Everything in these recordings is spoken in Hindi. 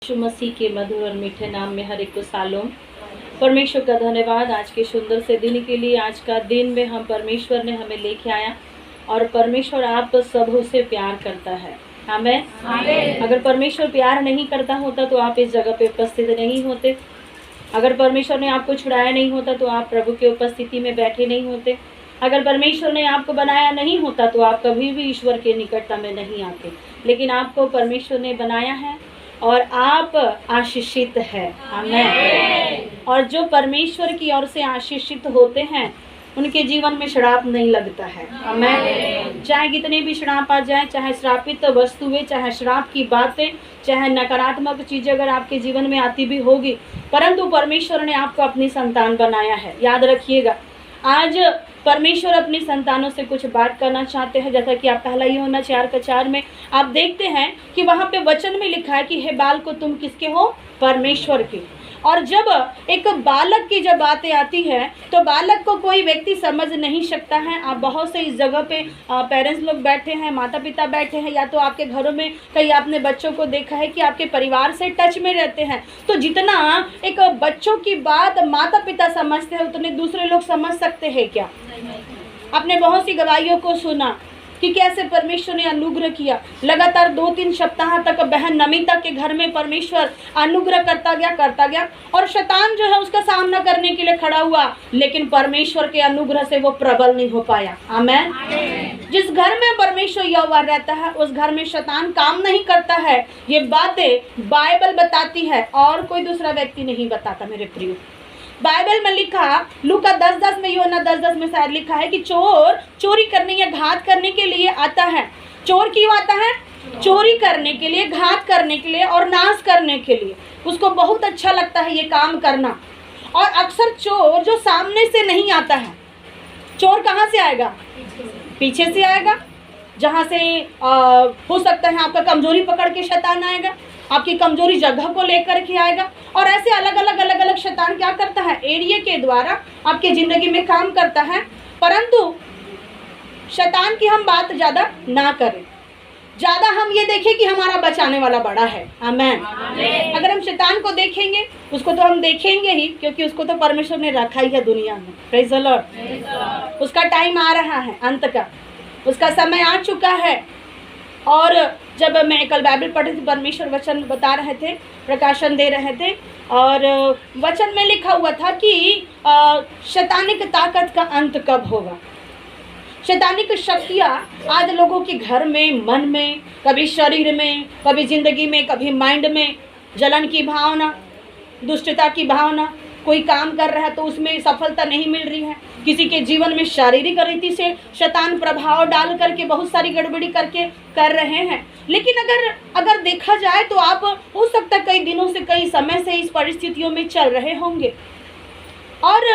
यीशु मसीह के मधुर और मीठे नाम में हर एक को सालोम। परमेश्वर का धन्यवाद आज के सुंदर से दिन के लिए। आज का दिन में हम परमेश्वर ने हमें लेके आया और परमेश्वर आप सबों से प्यार करता है। आमीन। अगर परमेश्वर प्यार नहीं करता होता तो आप इस जगह पे उपस्थित नहीं होते। अगर परमेश्वर ने आपको छुड़ाया नहीं होता तो आप प्रभु के उपस्थिति में बैठे नहीं होते। अगर परमेश्वर ने आपको बनाया नहीं होता तो आप कभी भी ईश्वर के निकटता में नहीं आते। लेकिन आपको परमेश्वर ने बनाया है और आप आशीषित है। आमीन। और जो परमेश्वर की ओर से आशीषित होते हैं उनके जीवन में श्राप नहीं लगता है। आमीन। चाहे कितने भी श्राप आ जाए, चाहे श्रापित वस्तुएं, चाहे श्राप की बातें, चाहे नकारात्मक चीजें अगर आपके जीवन में आती भी होगी, परंतु परमेश्वर ने आपको अपनी संतान बनाया है। याद रखिएगा, आज परमेश्वर अपनी संतानों से कुछ बात करना चाहते हैं। जैसा कि आप पहला यूहन्ना 4:4 में आप देखते हैं कि वहाँ पे वचन में लिखा है कि हे बाल को तुम किसके हो? परमेश्वर के। और जब एक बालक की जब बातें आती है तो बालक को कोई व्यक्ति समझ नहीं सकता है। आप बहुत से इस जगह पे पेरेंट्स लोग बैठे हैं, माता पिता बैठे हैं, या तो आपके घरों में कई आपने बच्चों को देखा है कि आपके परिवार से टच में रहते हैं। तो जितना एक बच्चों की बात माता पिता समझते हैं उतने दूसरे लोग समझ सकते हैं क्या? आपने बहुत सी गवाहियों को सुना कि कैसे परमेश्वर ने अनुग्रह किया। लगातार 2-3 सप्ताह तक बहन नमिता के घर में परमेश्वर अनुग्रह करता गया और शैतान जो है उसका सामना करने के लिए खड़ा हुआ, लेकिन परमेश्वर के अनुग्रह से वो प्रबल नहीं हो पाया। आमीन। जिस घर में परमेश्वर यहोवा रहता है उस घर में शैतान काम नहीं करता है। ये बातें बाइबल बताती है और कोई दूसरा व्यक्ति नहीं बताता। मेरे प्रियो, बाइबल में लिखा लूका 10:10 में, यूहन्ना 10:10 में शायद लिखा है कि चोर चोरी करने या घात करने के लिए आता है। चोर क्यों आता है? चोरी करने के लिए, घात करने के लिए और नाश करने के लिए। उसको बहुत अच्छा लगता है ये काम करना। और अक्सर चोर जो सामने से नहीं आता है, चोर कहाँ से आएगा? पीछे से आएगा, जहाँ से हो सकता है आपका कमजोरी पकड़ के शैतान आएगा, आपकी कमजोरी जगह को लेकर के आएगा। और ऐसे अलग अलग शैतान क्या करता है? एरिया के द्वारा आपके जिंदगी में काम करता है। परंतु शैतान की हम बात ज़्यादा ना करें, ज़्यादा हम ये देखें कि हमारा बचाने वाला बड़ा है। आमीन। अगर हम शैतान को देखेंगे, उसको तो हम देखेंगे ही, क्योंकि उसको तो परमेश्वर ने रखा ही है दुनिया में। Praise the Lord. उसका टाइम आ रहा है, अंत का उसका समय आ चुका है। और जब मैं कल बाइबल पढ़ी थी, परमेश्वर वचन बता रहे थे, प्रकाशन दे रहे थे, और वचन में लिखा हुआ था कि शैतानिक ताकत का अंत कब होगा। शैतानिक शक्तियाँ आज लोगों के घर में, मन में, कभी शरीर में, कभी जिंदगी में, कभी माइंड में जलन की भावना, दुष्टता की भावना, कोई काम कर रहा है तो उसमें सफलता नहीं मिल रही है। किसी के जीवन में शारीरिक रीति से शैतान प्रभाव डाल करके बहुत सारी गड़बड़ी करके कर रहे हैं। लेकिन अगर देखा जाए तो आप हो सकता है कई दिनों से, कई समय से इस परिस्थितियों में चल रहे होंगे। और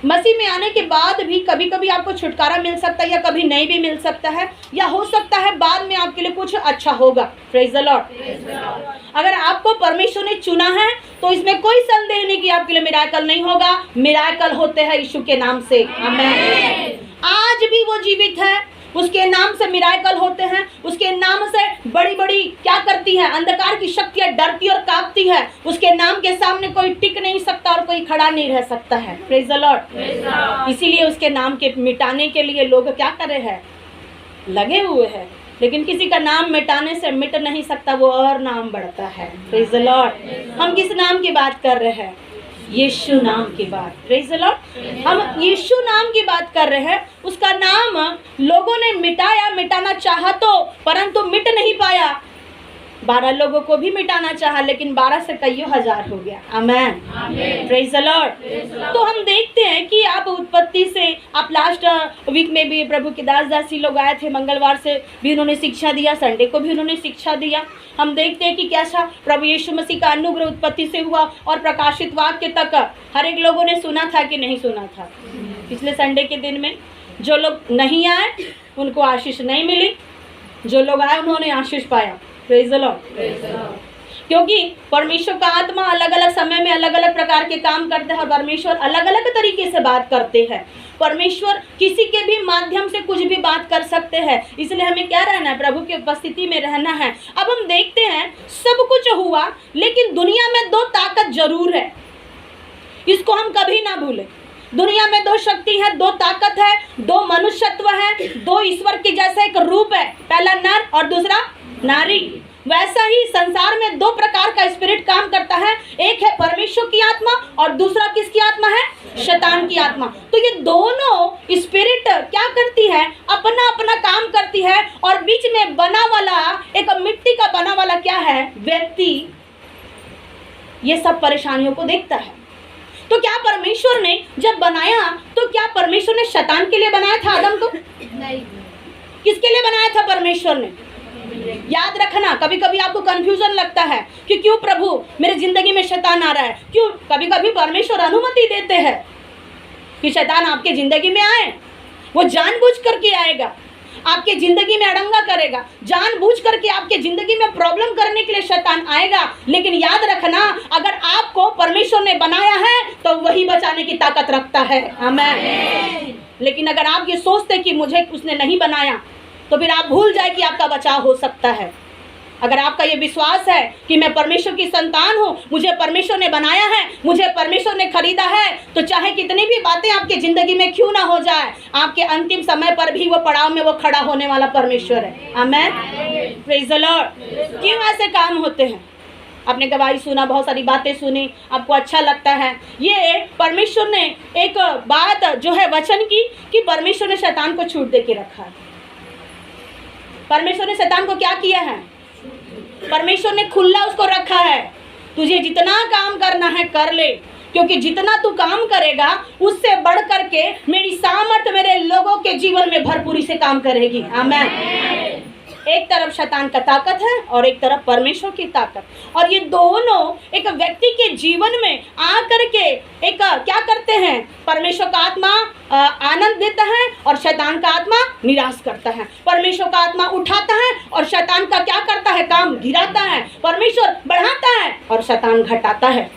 मसीह में आने के बाद भी कभी कभी आपको छुटकारा मिल सकता है या कभी नहीं भी मिल सकता है, या हो सकता है बाद में आपके लिए कुछ अच्छा होगा। Praise the Lord. अगर आपको परमेश्वर ने चुना है तो इसमें कोई संदेह नहीं कि आपके लिए मिराकल नहीं होगा। मिराकल होते हैं यीशु के नाम से। आमीन। आज भी वो जीवित है, उसके नाम से मिराकल होते हैं। उसके नाम से बड़ी बड़ी क्या करती है? अंधकार की शक्तियाँ डरती और कांपती है। उसके नाम के सामने कोई टिक नहीं सकता और कोई खड़ा नहीं रह सकता है। Praise the Lord. इसीलिए उसके नाम के मिटाने के लिए लोग क्या कर रहे हैं? लगे हुए हैं। लेकिन किसी का नाम मिटाने से मिट नहीं सकता, वो और नाम बढ़ता है। Praise the Lord. हम किस नाम की बात कर रहे हैं? यीशु नाम की बात। Praise the Lord. हम यीशु नाम की बात कर रहे हैं। उसका नाम लोगों ने मिटाना चाहा तो, परंतु मिट नहीं पाया। 12 लोगों को भी मिटाना चाहा, लेकिन 12 से कईयों हजार हो गया। आमीन। Praise the Lord. तो हम देखते हैं कि आप उत्पत्ति से, आप लास्ट वीक में भी प्रभु के दासी लोग आए थे, मंगलवार से भी उन्होंने शिक्षा दिया, संडे को भी उन्होंने शिक्षा दिया। हम देखते हैं कि कैसा प्रभु यीशु मसीह का अनुग्रह उत्पत्ति से हुआ और प्रकाशित वाक्य तक हर एक लोगों ने सुना था कि नहीं सुना था। पिछले संडे के दिन में जो लोग नहीं आए उनको आशीष नहीं मिली, जो लोग आए उन्होंने आशीष पाया। Praise the Lord. क्योंकि परमेश्वर का आत्मा अलग अलग समय में अलग अलग प्रकार के काम करते हैं और परमेश्वर अलग अलग तरीके से बात करते हैं। परमेश्वर किसी के भी माध्यम से कुछ भी बात कर सकते हैं, इसलिए हमें क्या रहना है, प्रभु की उपस्थिति में रहना है। अब हम देखते हैं सब कुछ हुआ, लेकिन दुनिया में दो ताकत जरूर है, इसको हम कभी ना भूलें। दुनिया में दो शक्ति है, दो ताकत है, दो मनुष्यत्व है, दो ईश्वर के जैसा एक रूप है, पहला नर और दूसरा नारी। वैसा ही संसार में दो प्रकार का स्पिरिट काम करता है, एक है परमेश्वर की आत्मा और दूसरा किसकी आत्मा है, शैतान की आत्मा। तो ये दोनों स्पिरिट क्या करती है, अपना अपना काम करती है, और बीच में बना वाला एक मिट्टी का बना वाला क्या है, व्यक्ति, ये सब परेशानियों को देखता है। तो क्या परमेश्वर ने जब बनाया, तो क्या परमेश्वर ने शैतान के लिए बनाया था आदम को? नहीं। किसके लिए बनाया था परमेश्वर ने? याद रखना, कभी कभी आपको कंफ्यूजन लगता है कि क्यों प्रभु मेरे जिंदगी में शैतान आ रहा है, क्यों? कभी कभी परमेश्वर अनुमति देते हैं कि शैतान आपके जिंदगी में आए। वो जानबूझ करके आएगा, आपके जिंदगी में अड़ंगा करेगा, जानबूझ करके आपके जिंदगी में प्रॉब्लम करने के लिए शैतान आएगा। लेकिन याद रखना, अगर आपको परमेश्वर ने बनाया है तो वही बचाने की ताकत रखता है। आमीन। लेकिन अगर आप ये सोचते कि मुझे उसने नहीं बनाया, तो फिर आप भूल जाए कि आपका बचाव हो सकता है। अगर आपका ये विश्वास है कि मैं परमेश्वर की संतान हूँ, मुझे परमेश्वर ने बनाया है, मुझे परमेश्वर ने खरीदा है, तो चाहे कितनी भी बातें आपकी जिंदगी में क्यों ना हो जाए, आपके अंतिम समय पर भी वो पड़ाव में वो खड़ा होने वाला परमेश्वर है। आमीन, प्रेज द लॉर्ड। क्यों ऐसे काम होते हैं? आपने गवाही सुना, बहुत सारी बातें सुनी, आपको अच्छा लगता है। ये परमेश्वर ने एक बात जो है वचन की कि परमेश्वर ने शैतान को छूट दे के रखा है। परमेश्वर ने शैतान को क्या किया है? परमेश्वर ने खुला उसको रखा है, तुझे जितना काम करना है कर ले, क्योंकि जितना तू काम करेगा उससे बढ़ करके मेरी सामर्थ मेरे लोगों के जीवन में भरपूरी से काम करेगी। आमीन। एक तरफ शैतान का ताकत है और एक तरफ परमेश्वर की ताकत, और ये दोनों एक व्यक्ति के जीवन में आकर के एक क्या करते हैं, परमेश्वर का आत्मा आनंद देता है और शैतान का आत्मा निराश करता है। परमेश्वर का आत्मा उठाता है और शैतान का क्या करता है, काम गिराता है। परमेश्वर बढ़ाता है और शैतान घटाता है।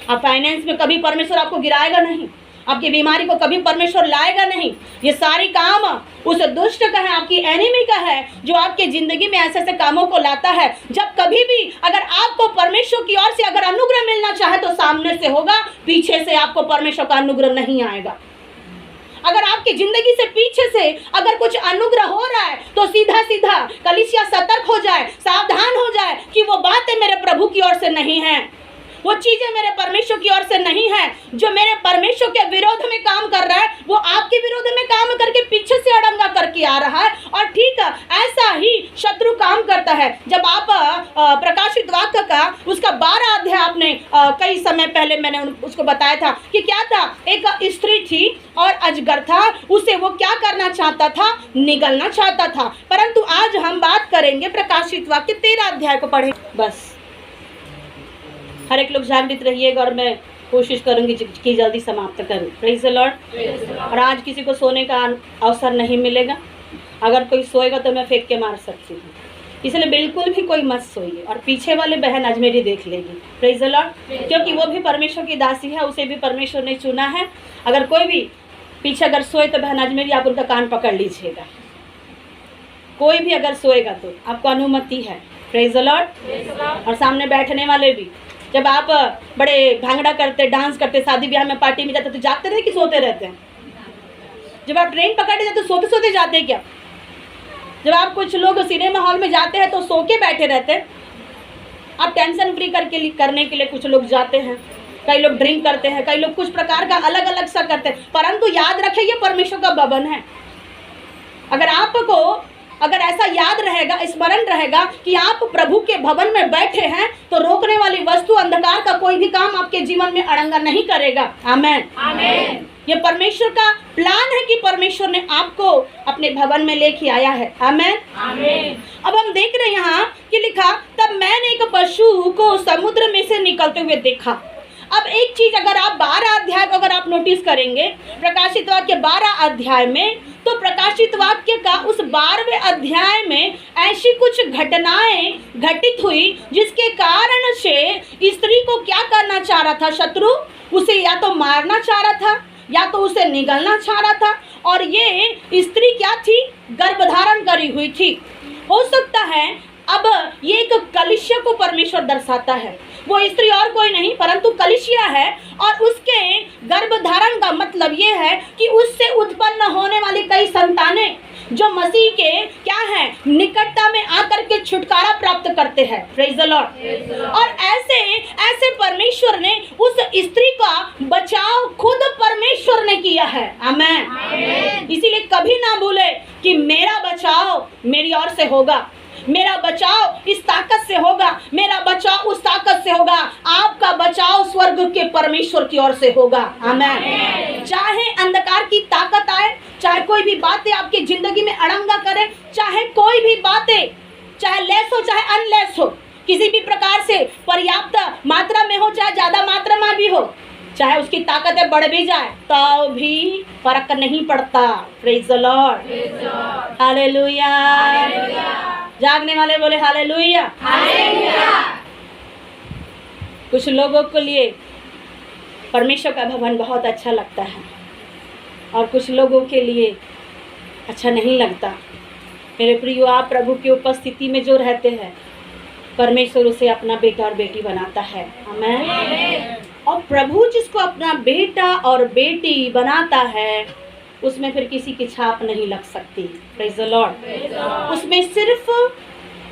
अब फाइनेंस में कभी परमेश्वर आपको गिराएगा नहीं, आपकी बीमारी को कभी परमेश्वर लाएगा नहीं। ये सारी काम उस दुष्ट का है, आपकी एनिमी का है, जो आपके जिंदगी में ऐसे ऐसे कामों को लाता है। जब कभी भी अगर आपको परमेश्वर की ओर से अगर अनुग्रह मिलना चाहे तो सामने से होगा, पीछे से आपको परमेश्वर का अनुग्रह नहीं आएगा। अगर आपकी जिंदगी से पीछे से अगर कुछ अनुग्रह हो रहा है तो सीधा सीधा कलीसिया सतर्क हो जाए, सावधान हो जाए कि वो बातें मेरे प्रभु की ओर से नहीं है, वो चीजें मेरे परमेश्वर की ओर से नहीं है। जो मेरे परमेश्वर के विरोध में काम कर रहा है वो आपके विरोध में काम करके पीछे से अड़ंगा करके आ रहा है। और ठीक है, ऐसा ही शत्रु काम करता है। जब आप प्रकाशित वाक्य का उसका 12 अध्याय आपने कई समय पहले मैंने उसको बताया था कि क्या था, एक स्त्री थी और अजगर था, उसे वो क्या करना चाहता था, निगलना चाहता था। परंतु आज हम बात करेंगे प्रकाशित वाक्य 13 अध्याय को पढ़े। बस हर एक लोग जागृत रहिएगा और मैं कोशिश करूंगी कि जल्दी समाप्त करूं। Praise the Lord. और आज किसी को सोने का अवसर नहीं मिलेगा, अगर कोई सोएगा तो मैं फेंक के मार सकती हूँ, इसलिए बिल्कुल भी कोई मत सोइए। और पीछे वाले बहन आज मेरी देख लेगी। Praise the Lord. क्योंकि वो भी परमेश्वर की दासी है, उसे भी परमेश्वर ने चुना है। अगर कोई भी पीछे अगर सोए तो बहन आज मेरी आप उनका कान पकड़ लीजिएगा। कोई भी अगर सोएगा तो आपको अनुमति है। Praise the Lord. और सामने बैठने वाले भी, जब आप बड़े भांगड़ा करते, डांस करते, शादी ब्याह में, पार्टी में जाते तो जागते रहते कि सोते रहते हैं? जब आप ट्रेन पकड़ते जाते तो सोते सोते जाते हैं क्या? जब आप कुछ लोग सिनेमा हॉल में जाते हैं तो सो के बैठे रहते हैं। आप टेंशन फ्री करने के लिए कुछ लोग जाते हैं, कई लोग ड्रिंक करते हैं, कई लोग कुछ प्रकार का अलग अलग सा करते हैं। परंतु याद रखें, ये परमेश्वर का भवन है। अगर आपको अगर ऐसा याद रहेगा, स्मरण रहेगा कि आप प्रभु के भवन में बैठे हैं, तो रोकने वाली वस्तु, अंधकार का कोई भी काम आपके जीवन में अड़ंगा नहीं करेगा। आमीन। आमीन। ये परमेश्वर का प्लान है कि परमेश्वर ने आपको अपने भवन में लेके आया है। आमीन। आमीन। अब हम देख रहे हैं यहाँ कि लिखा, तब मैंने एक पशु को समुद्र में से निकलते हुए देखा। अब एक चीज अगर आप 12 अध्याय को अगर आप नोटिस करेंगे, प्रकाशित वाक्य 12 अध्याय में, तो प्रकाशित वाक्य का उस 12वें अध्याय में ऐसी कुछ घटनाएं घटित हुई जिसके कारण से स्त्री को क्या करना चाह रहा था, शत्रु उसे या तो मारना चाह रहा था, या तो उसे निगलना चाह रहा था, और ये स्त्री क्या थी, गर्भधारण करी हुई थी। हो सकता है अब ये एक कलीसिया को परमेश्वर दर्शाता है। वो स्त्री और कोई नहीं परंतु कलीसिया है, और उसके गर्भधारण का मतलब ये है कि उससे उत्पन्न होने वाली कई संतानें जो मसीह के क्या है, निकटता में आकर के छुटकारा प्राप्त करते हैं। Praise the Lord. और ऐसे परमेश्वर ने उस स्त्री का बचाव खुद परमेश्वर ने किया है। आमेन। इसीलिए कभी ना भूले कि मेरा बचाव मेरी ओर से होगा, मेरा बचाव इस ताकत से होगा, मेरा बचाव उस ताकत से होगा। आपका बचाव स्वर्ग के परमेश्वर की ओर से होगा। आमेन। चाहे अंधकार की ताकत आए, चाहे कोई भी बातें आपकी जिंदगी में अड़ंगा करे, चाहे कोई भी बातें, चाहे लेस हो चाहे अनलेस हो, किसी भी प्रकार से पर्याप्त मात्रा में हो चाहे ज्यादा मात्रा में भी हो, चाहे उसकी ताकतें बढ़ भी जाए तो भी फर्क नहीं पड़ता। Praise the Lord. हालेलुया। जागने वाले बोले हालेलुया। कुछ लोगों के लिए परमेश्वर का भवन बहुत अच्छा लगता है और कुछ लोगों के लिए अच्छा नहीं लगता। मेरे प्रियो, आप प्रभु की उपस्थिति में जो रहते हैं, परमेश्वर उसे अपना बेटा और बेटी बनाता है। आमेन। और प्रभु जिसको अपना बेटा और बेटी बनाता है, उसमें फिर किसी की छाप नहीं लग सकती। Praise the Lord. उसमें सिर्फ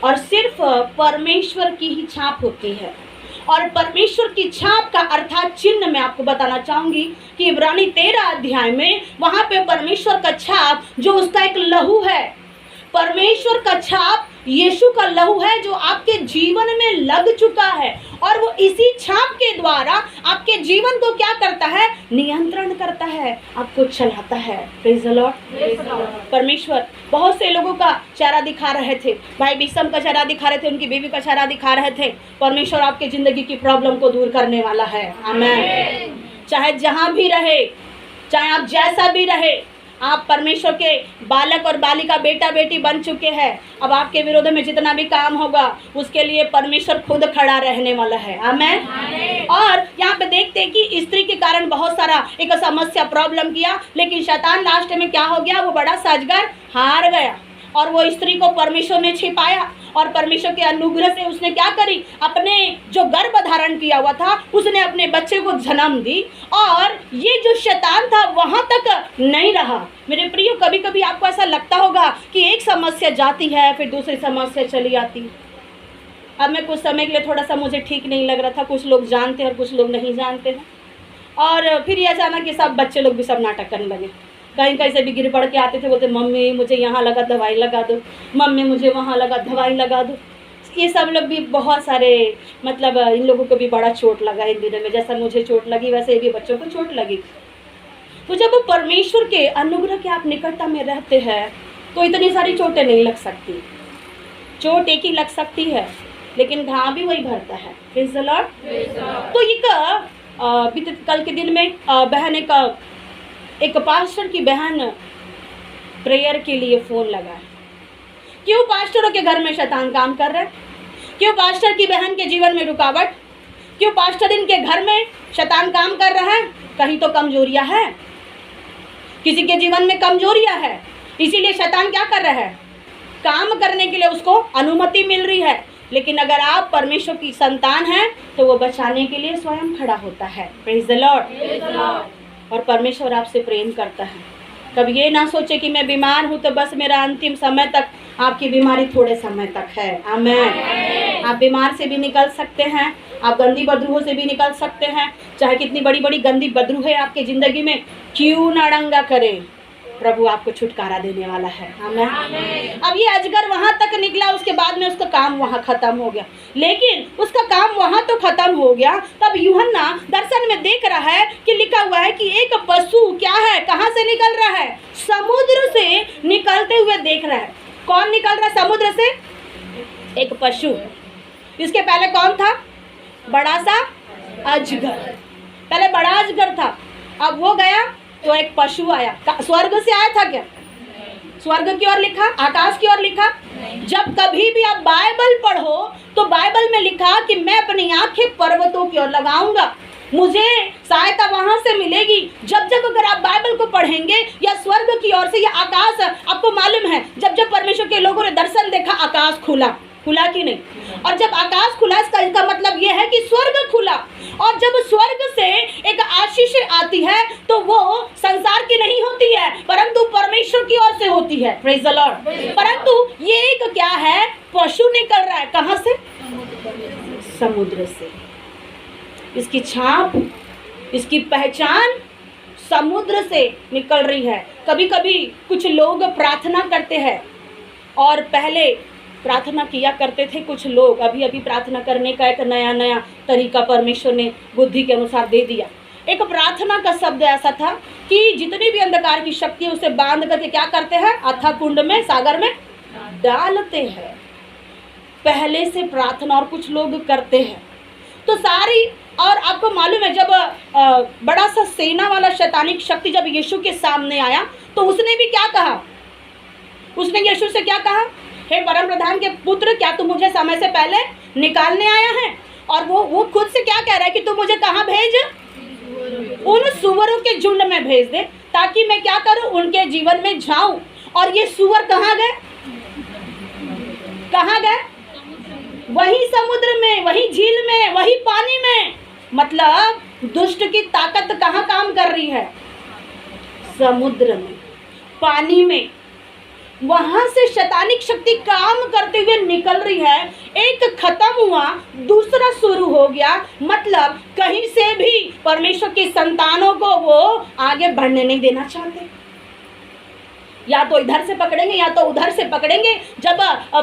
और सिर्फ परमेश्वर की ही छाप होती है। और परमेश्वर की छाप का अर्थात चिन्ह मैं आपको बताना चाहूंगी कि इब्रानी 13 अध्याय में वहां पे परमेश्वर का छाप जो उसका एक लहू है, परमेश्वर का छाप यीशु का लहू है जो आपके जीवन में लग चुका है, और वो इसी छाप के द्वारा आपके जीवन को क्या करता है, नियंत्रण करता है, आपको चलाता है। Praise the Lord. परमेश्वर बहुत से लोगों का चेहरा दिखा रहे थे, भाई बिशम का चेहरा दिखा रहे थे, उनकी बीवी का चेहरा दिखा रहे थे। परमेश्वर आपके जिंदगी की प्रॉब्लम को दूर करने वाला है। आमीन। चाहे जहां भी रहे, चाहे आप जैसा भी रहे, आप परमेश्वर के बालक और बालिका, बेटा बेटी बन चुके हैं। अब आपके विरोध में जितना भी काम होगा उसके लिए परमेश्वर खुद खड़ा रहने वाला है। आमेन। और यहाँ पे देखते हैं कि स्त्री के कारण बहुत सारा एक समस्या प्रॉब्लम किया, लेकिन शैतान लास्ट में क्या हो गया, वो बड़ा साजगर हार गया और वो स्त्री को परमेश्वर ने छिपाया, और परमेश्वर के अनुग्रह से उसने क्या करी, अपने जो गर्भ धारण किया हुआ था उसने अपने बच्चे को जन्म दी, और ये जो शैतान था वहां तक नहीं रहा। मेरे प्रियो, कभी कभी आपको ऐसा लगता होगा कि एक समस्या जाती है फिर दूसरी समस्या चली आती। अब मैं कुछ समय के लिए थोड़ा सा मुझे ठीक नहीं लग रहा था, कुछ लोग जानते हैं और कुछ लोग नहीं जानते हैं, और फिर ये अचानक कि सब बच्चे लोग भी सब नाटक करने लगे। कहीं कहीं से भी गिर पड़ के आते थे, बोलते मम्मी मुझे यहाँ लगा दवाई लगा दो, मम्मी मुझे वहाँ लगा दवाई लगा दो। ये सब लोग भी बहुत सारे, मतलब इन लोगों को भी बड़ा चोट लगा इन दिनों में, जैसा मुझे चोट लगी वैसे भी बच्चों को चोट लगी। तो जब परमेश्वर के अनुग्रह के आप निकटता में रहते हैं तो इतनी सारी चोटें नहीं लग सकती। चोट एक ही लग सकती है लेकिन घाव भी वही भरता है। Praise the Lord. तो ये कल के दिन में बहन एक पास्टर की बहन प्रेयर के लिए फ़ोन लगाए। क्यों पास्टरों के घर में शैतान काम कर रहा है, क्यों पास्टर की बहन के जीवन में रुकावट, क्यों पास्टर इनके घर में शैतान काम कर रहा है। कहीं तो कमजोरियां है, किसी के जीवन में कमजोरियां है, इसीलिए शैतान क्या कर रहा है, काम करने के लिए उसको अनुमति मिल रही है। लेकिन अगर आप परमेश्वर की संतान हैं तो वो बचाने के लिए स्वयं खड़ा होता है। Praise the Lord. और परमेश्वर आपसे प्रेम करता है। कभी ये ना सोचे कि मैं बीमार हूँ तो बस मेरा अंतिम समय तक, आपकी बीमारी थोड़े समय तक है। आमीन। आप बीमार से भी निकल सकते हैं, आप गंदी बदरूहों से भी निकल सकते हैं, चाहे कितनी बड़ी बड़ी गंदी बदरू है आपके ज़िंदगी में क्यों ना अड़ंगा करें, प्रभु आपको छुटकारा देने वाला है। आमीन। अब ये अजगर वहां तक निकला, उसके बाद में उसका काम वहां खत्म हो गया। लेकिन उसका काम वहां तो खत्म हो गया, तब यूहन्ना दर्शन में देख रहा है कि लिखा हुआ है कि एक पशु क्या है, कहां से निकल रहा है, समुद्र से निकलते हुए देख रहा है। कौन निकल रहा है समुद्र से, एक पशु। इसके पहले कौन था, बड़ा सा अजगर। पहले बड़ा अजगर था, अब वो गया तो एक पशु आया। स्वर्ग से आया था क्या, स्वर्ग की ओर लिखा, आकाश की ओर लिखा। जब कभी भी आप बाइबल पढ़ो तो बाइबल में लिखा कि मैं अपनी आंखें पर्वतों की ओर लगाऊंगा। मुझे सहायता वहां से मिलेगी जब जब अगर आप बाइबल को पढ़ेंगे या स्वर्ग की ओर से या आकाश, आपको मालूम है जब जब परमेश्वर के लोगों ने दर्शन देखा, आकाश खुला कि नहीं? और जब आकाश खुला इसका मतलब यह है कि स्वर्ग खुला। और जब स्वर्ग से एक आशीष आती है तो वो संसार की नहीं होती है परंतु परमेश्वर की ओर से होती है। Praise the Lord. परंतु ये एक क्या है, पशु निकल रहा है कहां से? समुद्र से। इसकी छाप, इसकी पहचान समुद्र से निकल रही है। कभी कभी कुछ लोग प्रार्थना करते हैं, और पहले प्रार्थना किया करते थे कुछ लोग, अभी अभी प्रार्थना करने का एक नया तरीका परमेश्वर ने बुद्धि के अनुसार दे दिया। एक प्रार्थना का शब्द ऐसा था कि जितनी भी अंधकार की शक्ति है उसे बांध करके क्या करते हैं, अथाह कुंड में, सागर में डालते हैं। पहले से प्रार्थना और कुछ लोग करते हैं तो सारी। और आपको मालूम है जब बड़ा सा सेना वाला शैतानिक शक्ति जब यीशु के सामने आया तो उसने भी क्या कहा, उसने यीशु से क्या कहा, हे परम प्रधान के पुत्र, क्या तू मुझे समय से पहले निकालने आया है? और वो खुद से क्या कह रहा है कि तू मुझे कहाँ भेज, उन सुअरों के झुंड में भेज दे ताकि मैं क्या करूं, उनके जीवन में जाऊं। और ये सुअर कहाँ गए, कहाँ गए? वही समुद्र में, वही झील में, वही पानी में। मतलब दुष्ट की ताकत कहाँ काम कर रही है? समुद्र में, पानी में। वहां से शैतानिक शक्ति काम करते हुए निकल रही है। एक खत्म हुआ, दूसरा शुरू हो गया। मतलब कहीं से भी परमेश्वर की संतानों को वो आगे बढ़ने नहीं देना चाहते। या तो इधर से पकड़ेंगे या तो उधर से पकड़ेंगे। जब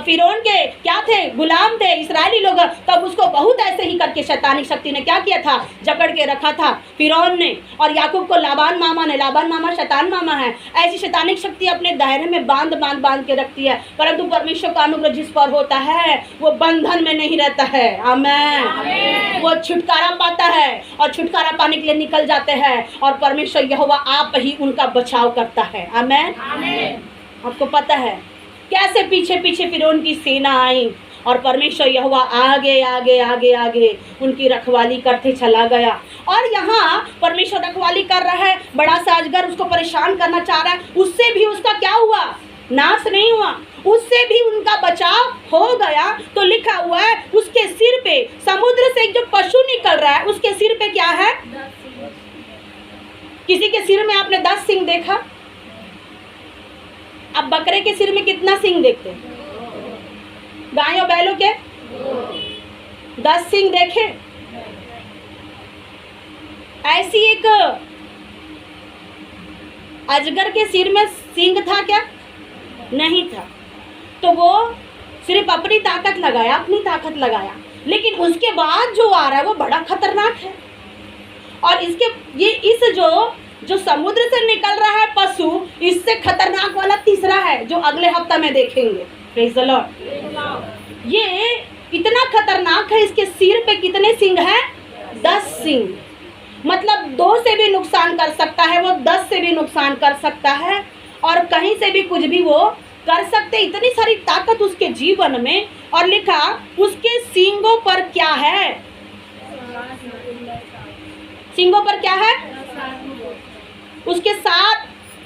फिरौन के क्या थे, गुलाम थे इस्राएली लोग, तब उसको बहुत ऐसे ही करके शैतानिक शक्ति ने क्या किया था, जकड़ के रखा था फिरौन ने। और याकूब को लाबान मामा ने, लाबान मामा शैतान मामा है, ऐसी शैतानिक शक्ति अपने दायरे में बांध के रखती है। परंतु परमेश्वर का अनुग्रह जिस पर होता है वो बंधन में नहीं रहता है। आमीन। वो छुटकारा पाता है और छुटकारा पाने के लिए निकल जाते हैं, और परमेश्वर यहोवा आप ही उनका बचाव करता है। आमीन। आपको पता है कैसे पीछे पीछे फिरौन की सेना आई, और परमेश्वर यहोवा आगे आगे आगे आगे उनकी रखवाली करते चला गया। और यहाँ परमेश्वर रखवाली कर रहा है, बड़ा सा अजगर उसको परेशान करना चाह रहा है, उससे भी उसका क्या हुआ, नाश नहीं हुआ, उससे भी उनका बचाव हो गया। तो लिखा हुआ है उसके सिर पे, समुद्र से एक जो पशु निकल रहा है उसके सिर पे क्या है? किसी के सिर में आपने 10 सिंग देखा? अब बकरे के सिर में कितना सिंग देखते हैं? गायों बैलों के 10 सिंग देखे? ऐसी एक अजगर के सिर में सिंग था क्या? नहीं था। तो वो सिर्फ अपनी ताकत लगाया, लेकिन उसके बाद जो आ रहा है वो बड़ा खतरनाक है। और इस जो समुद्र से निकल रहा है पशु, इससे खतरनाक वाला तीसरा है जो अगले हफ्ता में देखेंगे। Praise the Lord. ये इतना खतरनाक है, इसके सिर पे कितने सिंग हैं? 10 सिंग। मतलब 2 से भी नुकसान कर सकता है वो, 10 से भी नुकसान कर सकता है, और कहीं से भी कुछ भी वो कर सकते। इतनी सारी ताकत उसके जीवन में। और लिखा उसके सींगों पर क्या है? सींगों पर क्या है? उसके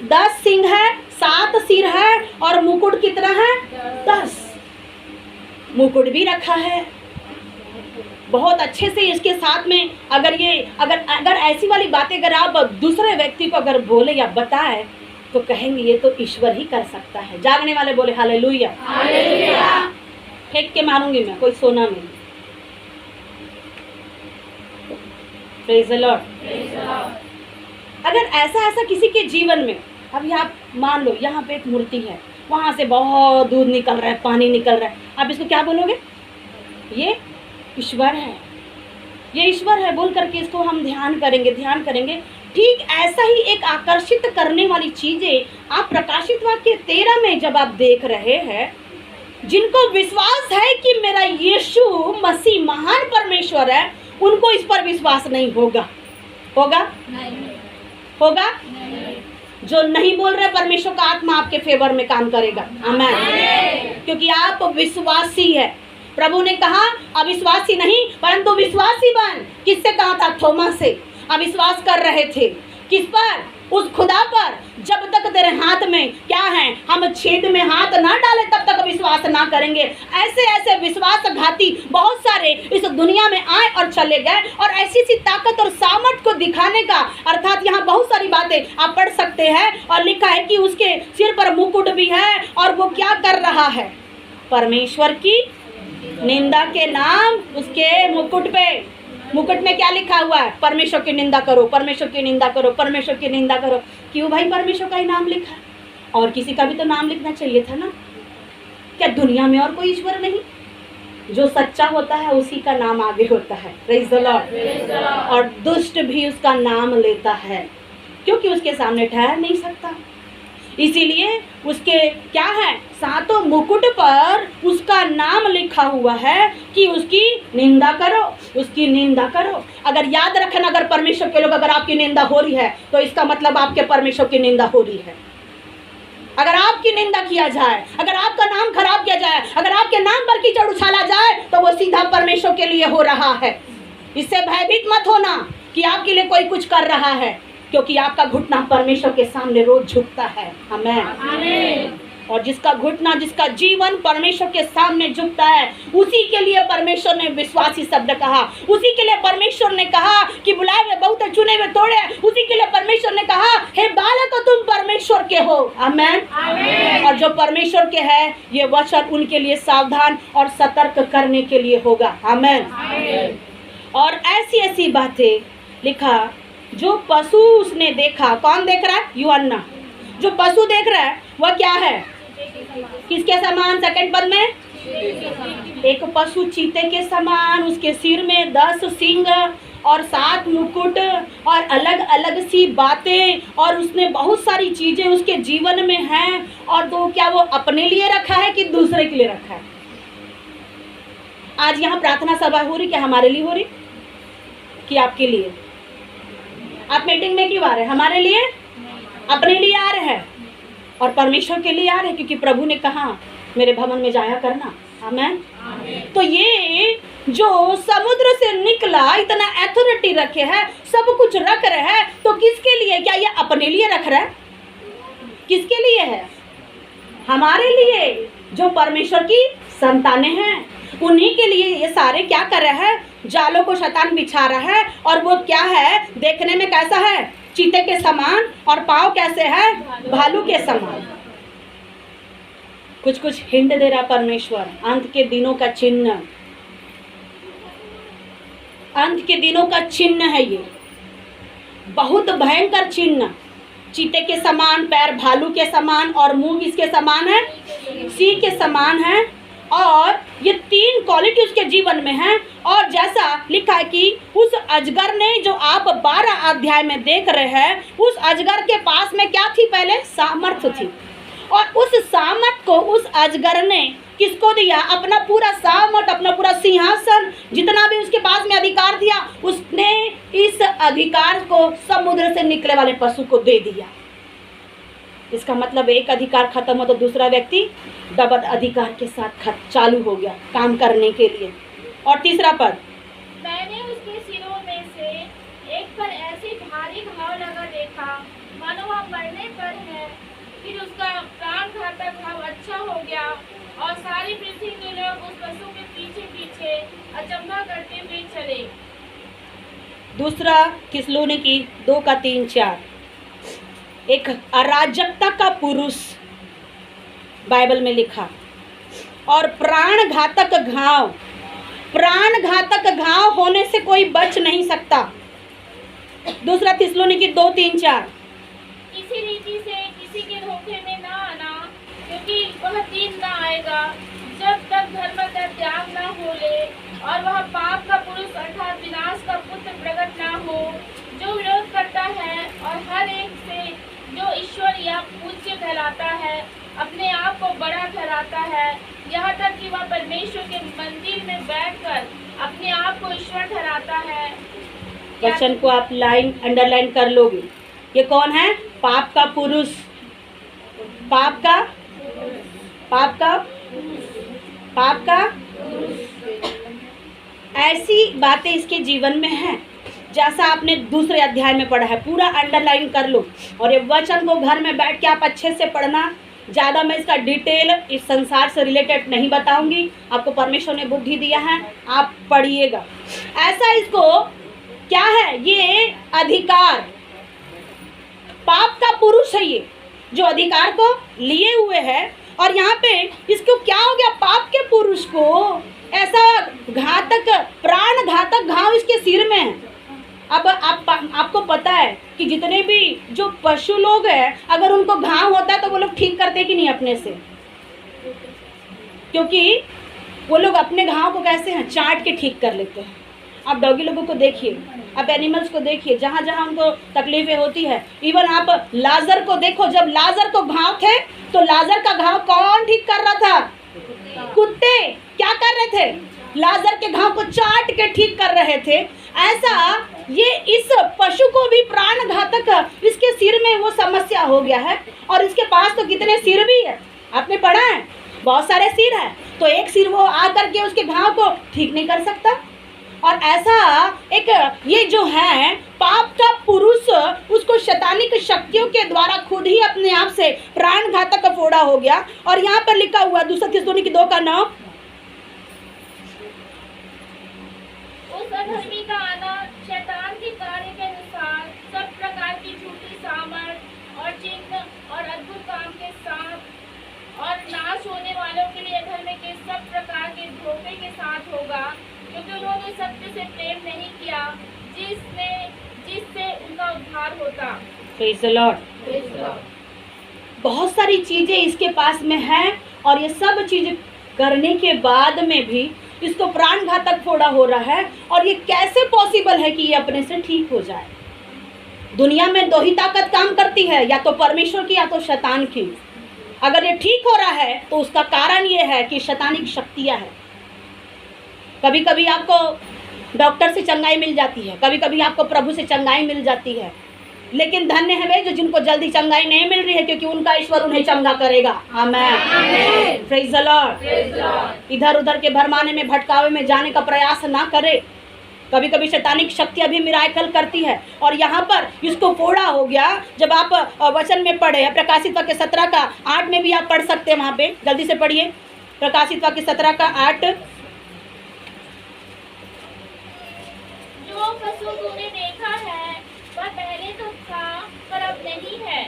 10 सिंग है, 7 सिर है, और मुकुट कितना है? 10 मुकुट भी रखा है। बहुत अच्छे से इसके साथ में अगर ऐसी वाली बातें अगर आप दूसरे व्यक्ति को अगर बोले या बताए तो कहेंगे ये तो ईश्वर ही कर सकता है। जागने वाले बोले हालेलुया। फेंक के मारूंगी मैं, कोई सोना नहीं। Praise the Lord. अगर ऐसा किसी के जीवन में, अभी आप मान लो यहाँ पे एक मूर्ति है, वहाँ से बहुत दूध निकल रहा है, पानी निकल रहा है, आप इसको क्या बोलोगे? ये ईश्वर है, ये ईश्वर है बोल करके इसको हम ध्यान करेंगे। ठीक ऐसा ही एक आकर्षित करने वाली चीज़ें आप प्रकाशित वाक्य 13 में जब आप देख रहे हैं, जिनको विश्वास है कि मेरा यीशु मसीह महान परमेश्वर है, उनको इस पर विश्वास नहीं होगा। होगा? जो नहीं बोल रहे, परमेश्वर का आत्मा आपके फेवर में काम करेगा। आमीन। क्योंकि आप विश्वासी है। प्रभु ने कहा अविश्वासी नहीं परंतु विश्वासी बन। किससे कहा था? थोमा से। अविश्वास कर रहे थे किस पर? उस खुदा पर। जब तक तेरे हाथ में क्या है, हम छेद में हाथ ना डालें तब तक विश्वास ना करेंगे। ऐसे ऐसे विश्वासघाती बहुत सारे इस दुनिया में आए और चले गए, और ऐसी सी ताकत और सामर्थ को दिखाने का, अर्थात यहाँ बहुत सारी बातें आप पढ़ सकते हैं। और लिखा है कि उसके सिर पर मुकुट भी है, और वो क्या कर रहा है? परमेश्वर की निंदा के नाम उसके मुकुट पे। मुकुट में क्या लिखा हुआ है? परमेश्वर की निंदा करो, परमेश्वर की निंदा करो, परमेश्वर की निंदा करो। क्यों भाई परमेश्वर का ही नाम लिखा? और किसी का भी तो नाम लिखना चाहिए था ना। क्या दुनिया में और कोई ईश्वर नहीं? जो सच्चा होता है उसी का नाम आगे होता है। Praise the Lord. और दुष्ट भी उसका नाम लेता है, क्योंकि उसके सामने ठहर नहीं सकता। इसीलिए उसके क्या है? सातों मुकुट पर उसका नाम लिखा हुआ है कि उसकी निंदा करो, उसकी निंदा करो। अगर याद रखना, अगर परमेश्वर के लोग अगर आपकी निंदा हो रही है तो इसका मतलब आपके परमेश्वर की निंदा हो रही है। अगर आपकी निंदा किया जाए, अगर आपका नाम खराब किया जाए, अगर आपके नाम पर कीचड़ उछाला जाए तो वो सीधा परमेश्वर के लिए हो रहा है। इससे भयभीत मत होना कि आपके लिए कोई कुछ कर रहा है, क्योंकि आपका घुटना परमेश्वर के सामने रोज झुकता है। आमीन। और जिसका घुटना, जिसका जीवन परमेश्वर के सामने झुकता है, उसी के लिए परमेश्वर ने विश्वासी शब्द कहा। उसी के लिए परमेश्वर ने कहा कि बुलाए हुए बहुत चुने हुए थोड़े। उसी के लिए परमेश्वर ने कहा, हे बालक तुम परमेश्वर के हो। आमीन। और जो परमेश्वर के है, ये वचन उनके लिए सावधान और सतर्क करने के लिए होगा। आमीन। और ऐसी ऐसी बातें लिखा, जो पशु उसने देखा। कौन देख रहा है? यूहन्ना। जो पशु देख रहा है वह क्या है? किसके समान? सेकंड पद में, एक पशु चीते के समान, उसके सिर में 10 सींग और 7 मुकुट और अलग अलग सी बातें, और उसने बहुत सारी चीजें उसके जीवन में हैं। और तो क्या वो अपने लिए रखा है कि दूसरे के लिए रखा है? आज यहाँ प्रार्थना सभा हो रही, क्या हमारे लिए हो रही कि आपके लिए? आप मीटिंग में क्यों आ रहे हैं? हमारे लिए, अपने लिए आ रहे हैं और परमेश्वर के लिए आ रहे हैं, क्योंकि प्रभु ने कहा मेरे भवन में जाया करना। आमीन। तो ये जो समुद्र से निकला, इतना अथॉरिटी रखे है, सब कुछ रख रहे हैं, तो किसके लिए? क्या ये अपने लिए रख रहा है? किसके लिए है? हमारे लिए, जो परमेश्वर की संतानें हैं, उन्हीं के लिए ये सारे क्या कर रहे हैं? जालों को शैतान बिछा रहा है। और वो क्या है? देखने में कैसा है? चीते के समान, और पाँव कैसे है? भालू के समान। कुछ कुछ हिंट दे रहा परमेश्वर। अंत के दिनों का चिन्ह, अंत के दिनों का चिन्ह है ये, बहुत भयंकर चिन्ह। चीते के समान, पैर भालू के समान, और मुंह किसके समान है? सिंह के समान है। और ये 3 क्वालिटी उसके जीवन में है। और जैसा लिखा है कि उस अजगर ने, जो आप 12 अध्याय में देख रहे हैं, उस अजगर के पास में क्या थी? पहले सामर्थ थी। और उस सामर्थ को उस अजगर ने किसको दिया? अपना पूरा सामर्थ, अपना पूरा सिंहासन, जितना भी उसके पास में अधिकार दिया, उसने इस अधिकार को समुद्र से निकले वाले पशु को दे दिया। इसका मतलब एक अधिकार खत्म हो तो दूसरा व्यक्ति डबल अधिकार के साथ चालू हो गया काम करने के लिए। और तीसरा पद, मैंने उसके सिरों में से एक पर ऐसी भारी घाव लगा देखा मानो वह मरने पर है। फिर उसका प्राण घातक घाव अच्छा हो गया, और सारी पृथ्वी के लोग उस पशु के पीछे पीछे अचंभा करते हुए चले। दूसरा थिस्सलुनीकी 2:3-4। एक अराजकता का पुरुष बाइबल में लिखा, और प्राण घातक घाव, प्राण घातक घाव होने से कोई बच नहीं सकता। दूसरा थिस्सलुनीकी 2:3-4। इसी रीति से किसी के धोखे में ना आना, क्योंकि वह दिन ना आएगा जब तक धर्म का त्याग ना हो ले, और वह पाप का पुरुष अर्थात विनाश का पुत्र प्रकट ना हो, जो विरोध करता है और हर एक से जो ईश्वर या पूज्य कहलाता है, अपने आप को बड़ा ठहराता है, यहाँ तक कि वह परमेश्वर के मंदिर में बैठकर अपने आप को ईश्वर ठहराता है। वचन को आप लाइन अंडरलाइन कर लोगे। ये कौन है? पाप का पुरुष। पाप का ऐसी बातें इसके जीवन में हैं जैसा आपने दूसरे अध्याय में पढ़ा है। पूरा अंडरलाइन कर लो और ये वचन को घर में बैठ के आप अच्छे से पढ़ना। ज़्यादा मैं इसका डिटेल इस संसार से रिलेटेड नहीं बताऊंगी, आपको परमेश्वर ने बुद्धि दिया है, आप पढ़िएगा। ऐसा इसको क्या है, ये अधिकार, पाप का पुरुष है ये जो अधिकार को लिए हुए है। और यहाँ पे इसको क्या हो गया, पाप के पुरुष को ऐसा घातक, प्राण घातक घाव इसके सिर में है। अब आपको पता है कि जितने भी जो पशु लोग हैं, अगर उनको घाव होता है तो वो लोग ठीक करते कि नहीं अपने से, क्योंकि वो लोग अपने घाव को कैसे हैं, चाट के ठीक कर लेते हैं। आप डॉगी लोगों को देखिए, आप एनिमल्स को देखिए, जहाँ जहाँ उनको तकलीफें होती है। इवन आप लाजर को देखो, जब लाजर को घाव थे तो लाजर का घाव कौन ठीक कर रहा था, कुत्ते क्या कर रहे थे, लाजर के घाव को चाट के ठीक कर रहे थे। ऐसा ये इस पशु को भी प्राण घातक इसके सिर में वो समस्या हो गया है। और इसके पास तो कितने सिर भी है, आपने पढ़ा है, बहुत सारे सिर है, तो एक सिर वो आकर के उसके घाव को ठीक नहीं कर सकता। और ऐसा एक ये जो है पाप का पुरुष, उसको शैतानिक शक्तियों के द्वारा खुद ही अपने आप से प्राण घातक फोड़ा हो गया। और यहाँ पर लिखा हुआ 2 थिस्सलुनीकी 2 का 9, उस अधर्मी का आना शैतान के कार्य के अनुसार सब प्रकार की झूठी सामर्थ और चिन्ह और अद्भुत काम के साथ, और नाश होने वालों के लिए अधर्म के सब प्रकार के धोखे के साथ होगा, क्योंकि उन्होंने सत्य से प्रेम नहीं किया जिससे उनका उद्धार होता। Praise the Lord. बहुत सारी चीजें इसके पास में हैं और ये सब चीजें करने के बाद में भी इसको प्राण घातक फोड़ा हो रहा है। और ये कैसे पॉसिबल है कि ये अपने से ठीक हो जाए। दुनिया में 2 ही ताकत काम करती है, या तो परमेश्वर की या तो शैतान की। अगर ये ठीक हो रहा है तो उसका कारण ये है कि शैतानिक शक्तियाँ हैं। कभी कभी आपको डॉक्टर से चंगाई मिल जाती है, कभी कभी आपको प्रभु से चंगाई मिल जाती है, लेकिन धन्य है वे जो जिनको जल्दी चंगाई नहीं मिल रही है, क्योंकि उनका ईश्वर उन्हें चंगा करेगा। आमेन, प्रेज़ द लॉर्ड। इधर उधर के भरमाने में, भटकावे में जाने का प्रयास ना करे। कभी कभी शैतानिक शक्तियाँ भी मिराकल करती है। और यहाँ पर इसको फोड़ा हो गया। जब आप वचन में पढ़े हैं, प्रकाशित वाक्य 17 का 8 में भी आप पढ़ सकते हैं, वहाँ पे जल्दी से पढ़िए, प्रकाशित वाक्य 17 का 8। जो पशु तूने देखा है वह पहले तो था पर अब नहीं है,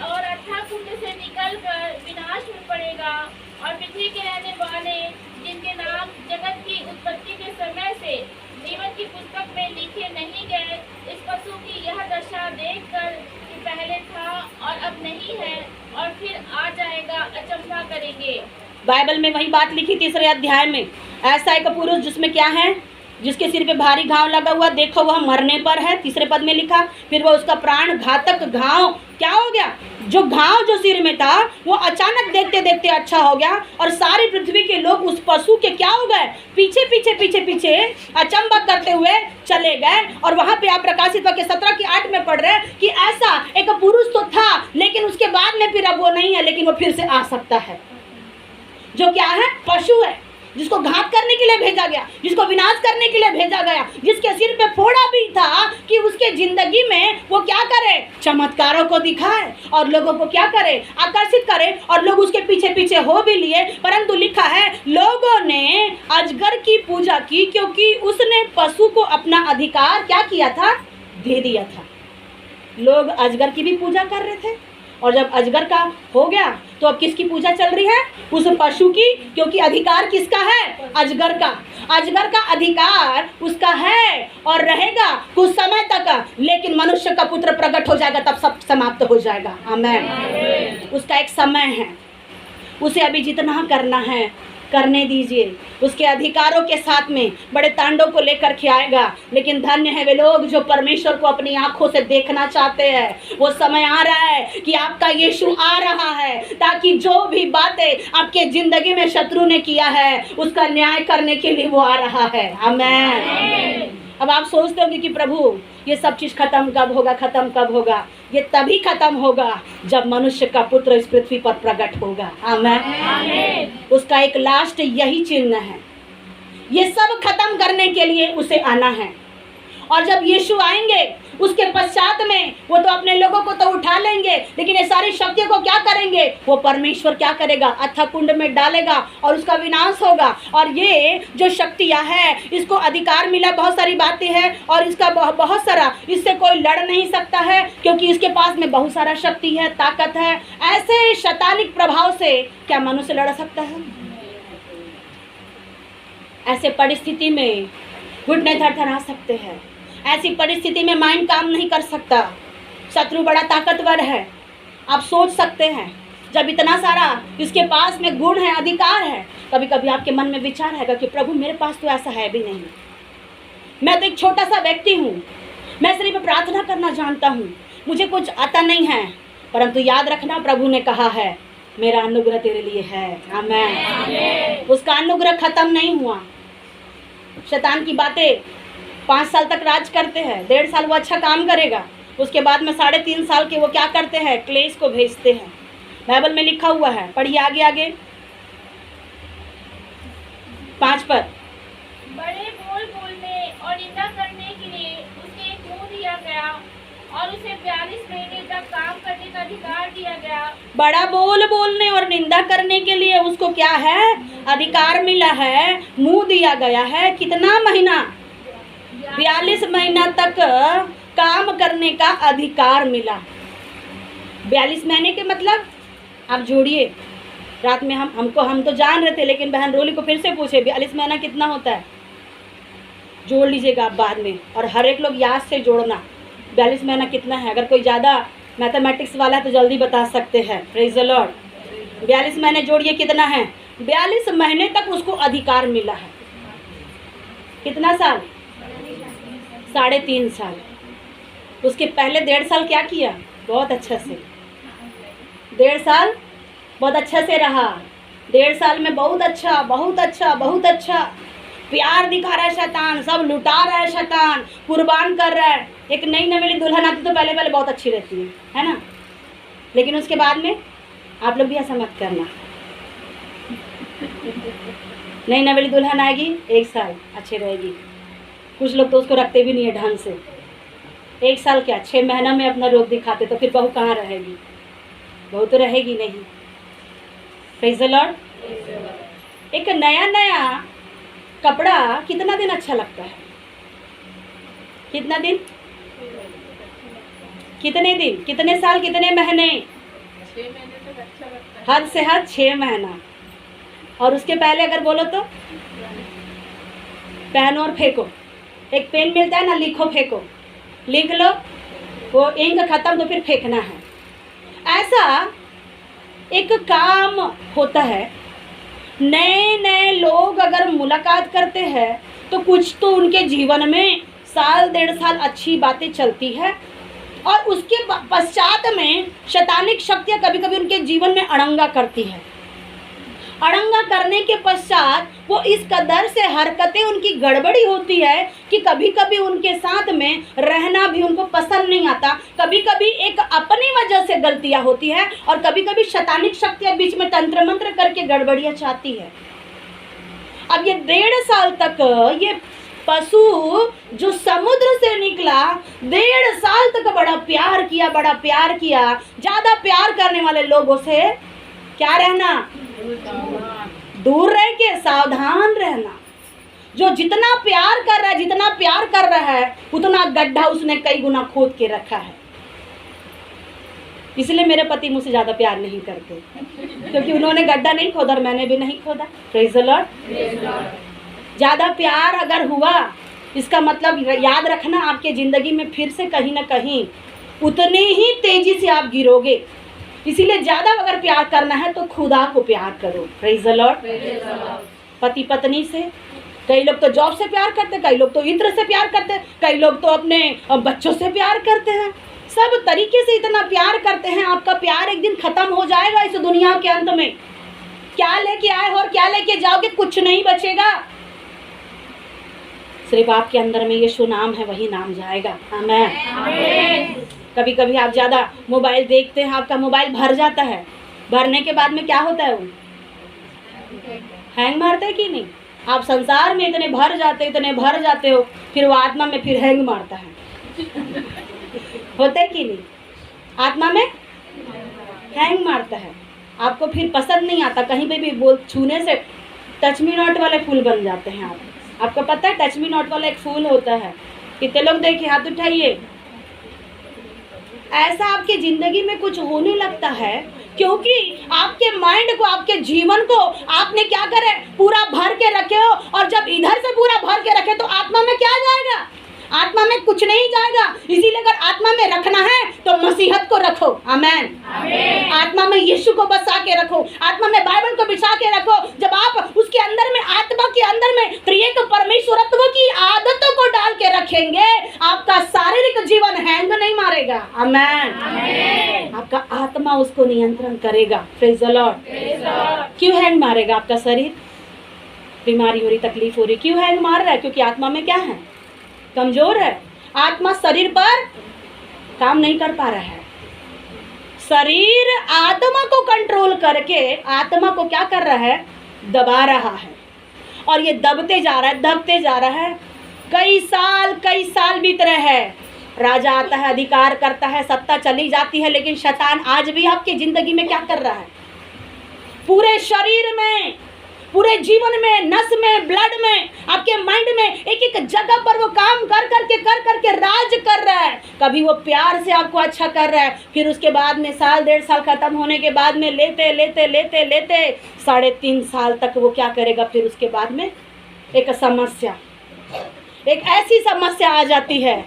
और अथाह कुंड से निकलकर विनाश में पड़ेगा। और पृथ्वी के रहने वाले जिनके नाम जगत की उत्पत्ति के समय से जीवन की पुस्तक में लिखे नहीं गए, इस पशु की यह दशा देखकर कि पहले था और अब नहीं है और फिर आ जाएगा, अचंभा करेंगे। बाइबल में वही बात लिखी 3 अध्याय में। ऐसा एक पुरुष जिसमें क्या है, जिसके सिर पे भारी घाव लगा हुआ, देखो वह मरने पर है। 3 पद में लिखा, फिर वो उसका प्राण घातक घाव क्या हो गया, जो घाव जो सिर में था वो अचानक देखते देखते अच्छा हो गया। और सारी पृथ्वी के लोग उस पशु के क्या हो गए, पीछे पीछे पीछे पीछे अचंभा करते हुए चले गए। और वहाँ पे आप प्रकाशित वाक्य 17 की 8 में पढ़ रहे हैं कि ऐसा एक पुरुष तो था, लेकिन उसके बाद में फिर अब वो नहीं है, लेकिन वो फिर से आ सकता है। जो क्या है, पशु है, जिसको घात करने के लिए भेजा गया, जिसको विनाश करने के लिए भेजा गया, जिसके सिर पे फोड़ा भी था कि उसके जिंदगी में वो क्या करे, चमत्कारों को दिखाए और लोगों को क्या करे, आकर्षित करे। और लोग उसके पीछे पीछे हो भी लिए, परंतु लिखा है लोगों ने अजगर की पूजा की, क्योंकि उसने पशु को अपना अधिकार क्या किया था, दे दिया था। लोग अजगर की भी पूजा कर रहे थे, और जब अजगर का हो गया तो अब किसकी पूजा चल रही है, उस पशु की, क्योंकि अधिकार किसका है, अजगर का। अजगर का अधिकार उसका है और रहेगा कुछ समय तक, लेकिन मनुष्य का पुत्र प्रकट हो जाएगा तब सब समाप्त हो जाएगा। आमीन। उसका एक समय है, उसे अभी जितना करना है करने दीजिए। उसके अधिकारों के साथ में बड़े तांडव को लेकर के आएगा। लेकिन धन्य है वे लोग जो परमेश्वर को अपनी आंखों से देखना चाहते हैं। वो समय आ रहा है कि आपका यीशु आ रहा है, ताकि जो भी बातें आपके जिंदगी में शत्रु ने किया है उसका न्याय करने के लिए वो आ रहा है। आमीन। अब आप सोचते होंगे कि प्रभु ये सब चीज़ खत्म कब होगा, खत्म कब होगा। ये तभी खत्म होगा जब मनुष्य का पुत्र इस पृथ्वी पर प्रकट होगा। आमीन। उसका एक लास्ट यही चिन्ह है, ये सब खत्म करने के लिए उसे आना है। और जब यीशु आएंगे उसके पश्चात में वो तो अपने लोगों को तो उठा लेंगे, लेकिन ये सारी शक्तियों को क्या करेंगे? वो परमेश्वर क्या करेगा? अथाह कुंड में डालेगा और उसका विनाश होगा। और ये जो शक्तियाँ हैं इसको अधिकार मिला, बहुत सारी बातें हैं और इसका बहुत सारा, इससे कोई लड़ नहीं सकता है क्योंकि इसके पास में बहुत सारा शक्ति है, ताकत है। ऐसे शैतानिक प्रभाव से क्या मनुष्य लड़ सकता है? ऐसे परिस्थिति में घुटने थरथरा सकते हैं। ऐसी परिस्थिति में माइंड काम नहीं कर सकता। शत्रु बड़ा ताकतवर है। आप सोच सकते हैं, जब इतना सारा इसके पास में गुण है, अधिकार है, कभी कभी आपके मन में विचार आएगा कि प्रभु मेरे पास तो ऐसा है भी नहीं, मैं तो एक छोटा सा व्यक्ति हूँ, मैं सिर्फ प्रार्थना करना जानता हूँ, मुझे कुछ आता नहीं है। परंतु याद रखना, प्रभु ने कहा है मेरा अनुग्रह तेरे लिए है। आमीन। उसका अनुग्रह खत्म नहीं हुआ। शैतान की बातें 5 साल तक राज करते हैं, 1.5 साल वो अच्छा काम करेगा, उसके बाद में 3.5 साल के वो क्या करते हैं? क्लेश को भेजते हैं। बाइबल में लिखा हुआ है, पढ़िए आगे 5 पर। बड़े बोल बोलने और निंदा करने के लिए उसे एक मुंह दिया गया और उसे 42 महीने तक काम करने का अधिकार दिया गया। बड़ा बोल बोलने और निंदा करने के लिए उसको क्या है? अधिकार मिला है, मुंह दिया गया है। कितना महीना? 42 महीना तक काम करने का अधिकार मिला। 42 महीने के मतलब आप जोड़िए। रात में हम तो जान रहे थे, लेकिन बहन रोली को फिर से पूछे 42 महीना कितना होता है? जोड़ लीजिएगा आप बाद में, और हर एक लोग याद से जोड़ना 42 महीना कितना है। अगर कोई ज़्यादा मैथमेटिक्स वाला है तो जल्दी बता सकते हैं। Praise the Lord. 42 महीने जोड़िए कितना है? 42 महीने तक उसको अधिकार मिला है। कितना साल? 3.5 साल। उसके पहले 1.5 साल क्या किया? बहुत अच्छा से 1.5 साल बहुत अच्छा से रहा। 1.5 साल में बहुत अच्छा प्यार दिखा रहा है शैतान, सब लुटा रहा है शैतान, कुर्बान कर रहा है। एक नई नवेली दुल्हन आती तो पहले बहुत अच्छी रहती है ना, लेकिन उसके बाद में आप लोग भी ऐसा मत करना। नई नवेली दुल्हन आएगी 1 साल अच्छे रहेगी, कुछ लोग तो उसको रखते भी नहीं है ढंग से। 1 साल क्या 6 महीना में अपना रोग दिखाते, तो फिर बहू कहाँ रहेगी? बहू तो रहेगी नहीं। Praise the Lord. एक नया कपड़ा कितना दिन अच्छा लगता है? कितना दिन? कितने दिन? कितने साल? कितने महीने? 6 महीने तक अच्छा लगता है। हद से हद 6 महीना। और उसके पहले अगर बोलो तो पहनो और फेंको। एक पेन मिलता है ना, लिखो फेंको, लिख लो, वो इंक खत्म तो फिर फेंकना है। ऐसा एक काम होता है। नए लोग अगर मुलाकात करते हैं तो कुछ तो उनके जीवन में 1.5 साल अच्छी बातें चलती है, और उसके पश्चात में शैतानिक शक्तियाँ कभी कभी उनके जीवन में अड़ंगा करती है। अड़ंगा करने के पश्चात वो इस कदर से हरकतें उनकी गड़बड़ी होती है कि कभी कभी उनके साथ में रहना भी उनको पसंद नहीं आता। कभी कभी एक अपनी वजह से गलतियां होती है, और कभी कभी शैतानिक शक्तियां बीच में तंत्र मंत्र करके गड़बड़ियां चाहती है। अब ये 1.5 साल तक ये पशु जो समुद्र से निकला, 1.5 साल तक बड़ा प्यार किया। ज़्यादा प्यार करने वाले लोगों से क्या रहना? दूर रह के सावधान रहना। जो जितना प्यार कर रहा है उतना गड्ढा उसने कई गुना खोद के रखा है। इसलिए मेरे पति मुझसे ज़्यादा प्यार नहीं करते, क्योंकि उन्होंने गड्ढा नहीं खोदा और मैंने भी नहीं खोदा। Praise the Lord. ज़्यादा प्यार अगर हुआ, इसका मतलब याद रखना, आपके ज़िंदगी में फिर से कहीं ना कहीं उतने ही तेज़ी से आप गिरोगे। इसीलिए ज़्यादा अगर प्यार करना है तो खुदा को प्यार करो। Praise the Lord. पति पत्नी से, कई लोग तो जॉब से प्यार करते, कई लोग तो इत्र से प्यार करते, कई लोग तो अपने बच्चों से प्यार करते हैं। सब तरीके से इतना प्यार करते हैं। आपका प्यार एक दिन ख़त्म हो जाएगा इस दुनिया के अंत में। क्या लेके आए हो और क्या लेके जाओगे? कुछ नहीं बचेगा। सिर्फ आपके अंदर में यीशु नाम है, वही नाम जाएगा। आमीन। कभी कभी आप ज़्यादा मोबाइल देखते हैं, आपका मोबाइल भर जाता है। भरने के बाद में क्या होता है? वो हैंग मारता है कि नहीं? आप संसार में इतने भर जाते हो, फिर वो आत्मा में फिर हैंग मारता है। होता है कि नहीं? आत्मा में हैंग मारता है, आपको फिर पसंद नहीं आता, कहीं पे भी बोल छूने से टच मी नॉट वाले फूल बन जाते हैं। आपको पता है टच मी नॉट वाला एक फूल होता है? कितने लोग देखे? हाथ उठाइए। ऐसा आपकी ज़िंदगी में कुछ होने लगता है क्योंकि आपके माइंड को, आपके जीवन को आपने क्या करे, पूरा भर के रखे हो। और जब इधर से पूरा भर के रखे तो आत्मा में क्या जाएगा? आत्मा में कुछ नहीं जाएगा। इसीलिए अगर आत्मा में रखना है तो मसीहत को रखो। आमेन। आत्मा में यीशु को बसा के रखो, आत्मा में बाइबल को बिछा के रखो। जब आप उसके अंदर में, आत्मा के अंदर में त्रिएक परमेश्वरत्व की आदतों को डाल के रखेंगे, आपका शारीरिक जीवन हैंग नहीं मारेगा। आमेन। आपका आत्मा उसको नियंत्रण करेगा। Praise the Lord. क्यों हैंग मारेगा? आपका शरीर बीमारी हो रही, तकलीफ हो रही, क्यों हैंग मार रहा है? क्योंकि आत्मा में क्या है? कमजोर है। आत्मा शरीर पर काम नहीं कर पा रहा है। शरीर आत्मा को कंट्रोल करके आत्मा को क्या कर रहा है? दबा रहा है। और ये दबते जा रहा है। कई साल बीत रहे हैं। राजा आता है, अधिकार करता है, सत्ता चली जाती है, लेकिन शैतान आज भी आपकी जिंदगी में क्या कर रहा है? पूरे शरीर में, पूरे जीवन में, नस में, ब्लड में, आपके माइंड में एक एक जगह पर वो काम कर करके राज कर रहा है। कभी वो प्यार से आपको अच्छा कर रहा है, फिर उसके बाद में साल 1.5 साल खत्म होने के बाद में लेते 3.5 साल तक वो क्या करेगा? फिर उसके बाद में एक समस्या, एक ऐसी समस्या आ जाती है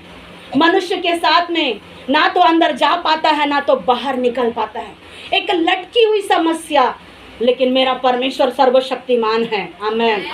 मनुष्य के साथ में, ना तो अंदर जा पाता है ना तो बाहर निकल पाता है। एक लटकी हुई समस्या। लेकिन मेरा परमेश्वर सर्वशक्तिमान है। आमेन।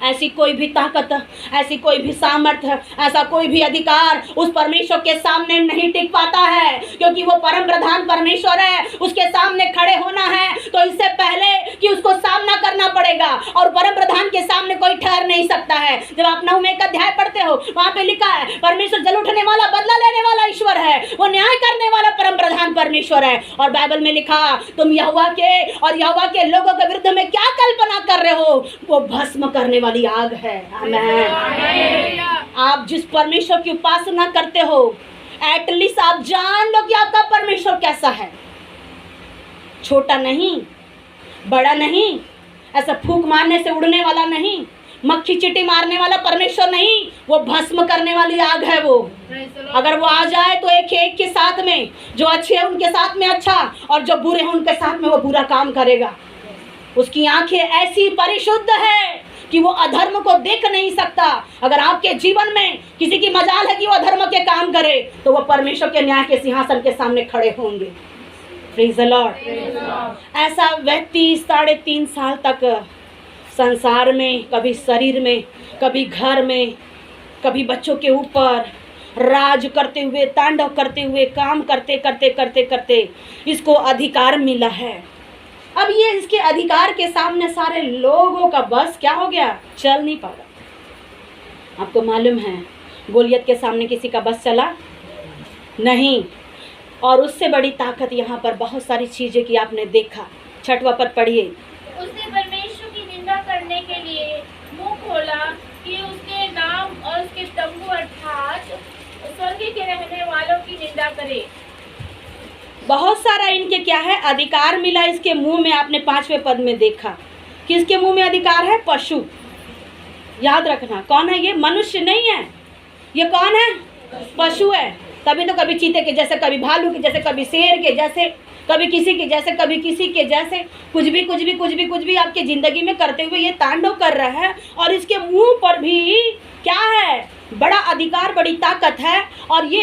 ऐसी कोई भी ताकत, ऐसी कोई भी सामर्थ्य, ऐसा कोई भी अधिकार उस परमेश्वर के सामने नहीं टिक पाता है, क्योंकि वो परम प्रधान परमेश्वर है। उसके सामने खड़े होना है तो इससे पहले कि उसको सामना करना पड़ेगा, और परम प्रधान के सामने कोई ठहर नहीं सकता है। जब आप 9वें का अध्याय पढ़ते हो, वहाँ पे लिखा है परमेश्वर जल उठने वाला, बदला लेने वाला ईश्वर है, वो न्याय करने वाला परम प्रधान परमेश्वर है। और बाइबल में लिखा, तुम यहोवा के और यहोवा के लोगों के विरुद्ध में क्या कल्पना कर रहे हो? वो भस्म करने वाली आग है। आमेन। आप जिस परमेश्वर की उपासना करते हो, एटलीस्ट आप जान लो कि आपका परमेश्वर कैसा है। छोटा नहीं, बड़ा नहीं, ऐसा फूंक मारने से उड़ने वाला नहीं, मक्खी चींटी मारने वाला परमेश्वर नहीं, वो भस्म करने वाली आग है। वो अगर वो आ जाए तो एक के साथ में, जो अच्छे हैं उनके साथ में अच्छा, और जो बुरे हैं उनके साथ में वो बुरा काम करेगा। उसकी आंखें ऐसी परिशुद्ध है कि वो अधर्म को देख नहीं सकता। अगर आपके जीवन में किसी की मजाल है कि वो अधर्म के काम करे, तो वो परमेश्वर के न्याय के सिंहासन के सामने खड़े होंगे। Praise the Lord. ऐसा व्यक्ति 3.5 साल तक संसार में, कभी शरीर में, कभी घर में, कभी बच्चों के ऊपर राज करते हुए, तांडव करते हुए, काम करते इसको अधिकार मिला है। अब ये इसके अधिकार के सामने सारे लोगों का बस क्या हो गया? चल नहीं पा रहा। आपको मालूम है गोलियत के सामने किसी का बस चला नहीं। और उससे बड़ी ताकत यहाँ पर बहुत सारी चीज़ें की आपने देखा। 6वां पद पढ़िए। उसने परमेश्वर की निंदा करने के लिए मुंह खोला कि उसके नाम और उसके तंबू अर्थात स्वर्ग के रहने वालों की निंदा करे। बहुत सारा इनके क्या है? अधिकार मिला इसके मुंह में। आपने 5वें पद में देखा किसके मुंह में अधिकार है? पशु। याद रखना, कौन है ये? मनुष्य नहीं है। ये कौन है? पशु है। तभी तो कभी चीते के जैसे, कभी भालू के जैसे, कभी शेर के जैसे, कभी किसी के जैसे, कभी किसी के जैसे, कुछ भी आपके ज़िंदगी में करते हुए ये तांडव कर रहा है। और इसके मुंह पर भी क्या है? बड़ा अधिकार, बड़ी ताकत है। और ये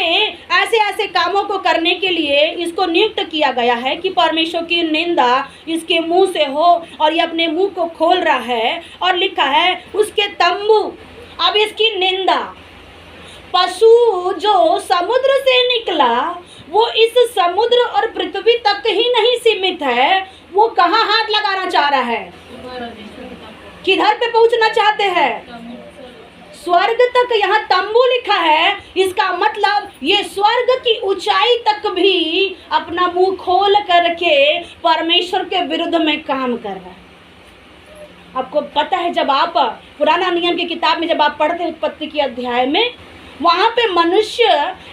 ऐसे कामों को करने के लिए इसको नियुक्त किया गया है कि परमेश्वर की निंदा इसके मुंह से हो। और ये अपने मुंह को खोल रहा है और लिखा है उसके तंबू। अब इसकी निंदा, पशु जो समुद्र से निकला वो इस समुद्र और पृथ्वी तक ही नहीं सीमित है, वो कहाँ हाथ लगाना चाह रहा है? किधर पे पहुंचना चाहते हैं? स्वर्ग तक। यहाँ तंबू लिखा है, इसका मतलब ये स्वर्ग की ऊंचाई तक भी अपना मुंह खोल करके परमेश्वर के विरुद्ध में काम कर रहा है। आपको पता है जब आप पुराना नियम की किताब में जब आप पढ़ते हैं उत्पत्ति के अध्याय में, वहाँ पे मनुष्य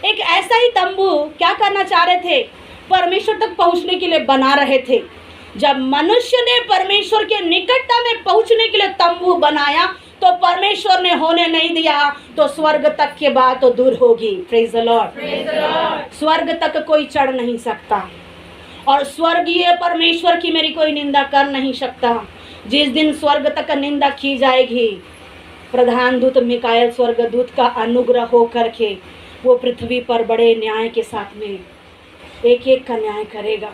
एक ऐसा ही तंबू क्या करना चाह रहे थे, परमेश्वर तक पहुँचने के लिए बना रहे थे। जब मनुष्य ने परमेश्वर के निकटता में पहुँचने के लिए तंबू बनाया तो परमेश्वर ने होने नहीं दिया, तो स्वर्ग तक की बात तो दूर होगी। Praise the Lord. स्वर्ग तक कोई चढ़ नहीं सकता और स्वर्गीय परमेश्वर की मेरी कोई निंदा कर नहीं सकता। जिस दिन स्वर्ग तक निंदा की जाएगी, प्रधान दूत मिकाएल स्वर्गदूत का अनुग्रह हो करके वो पृथ्वी पर बड़े न्याय के साथ में एक एक का न्याय करेगा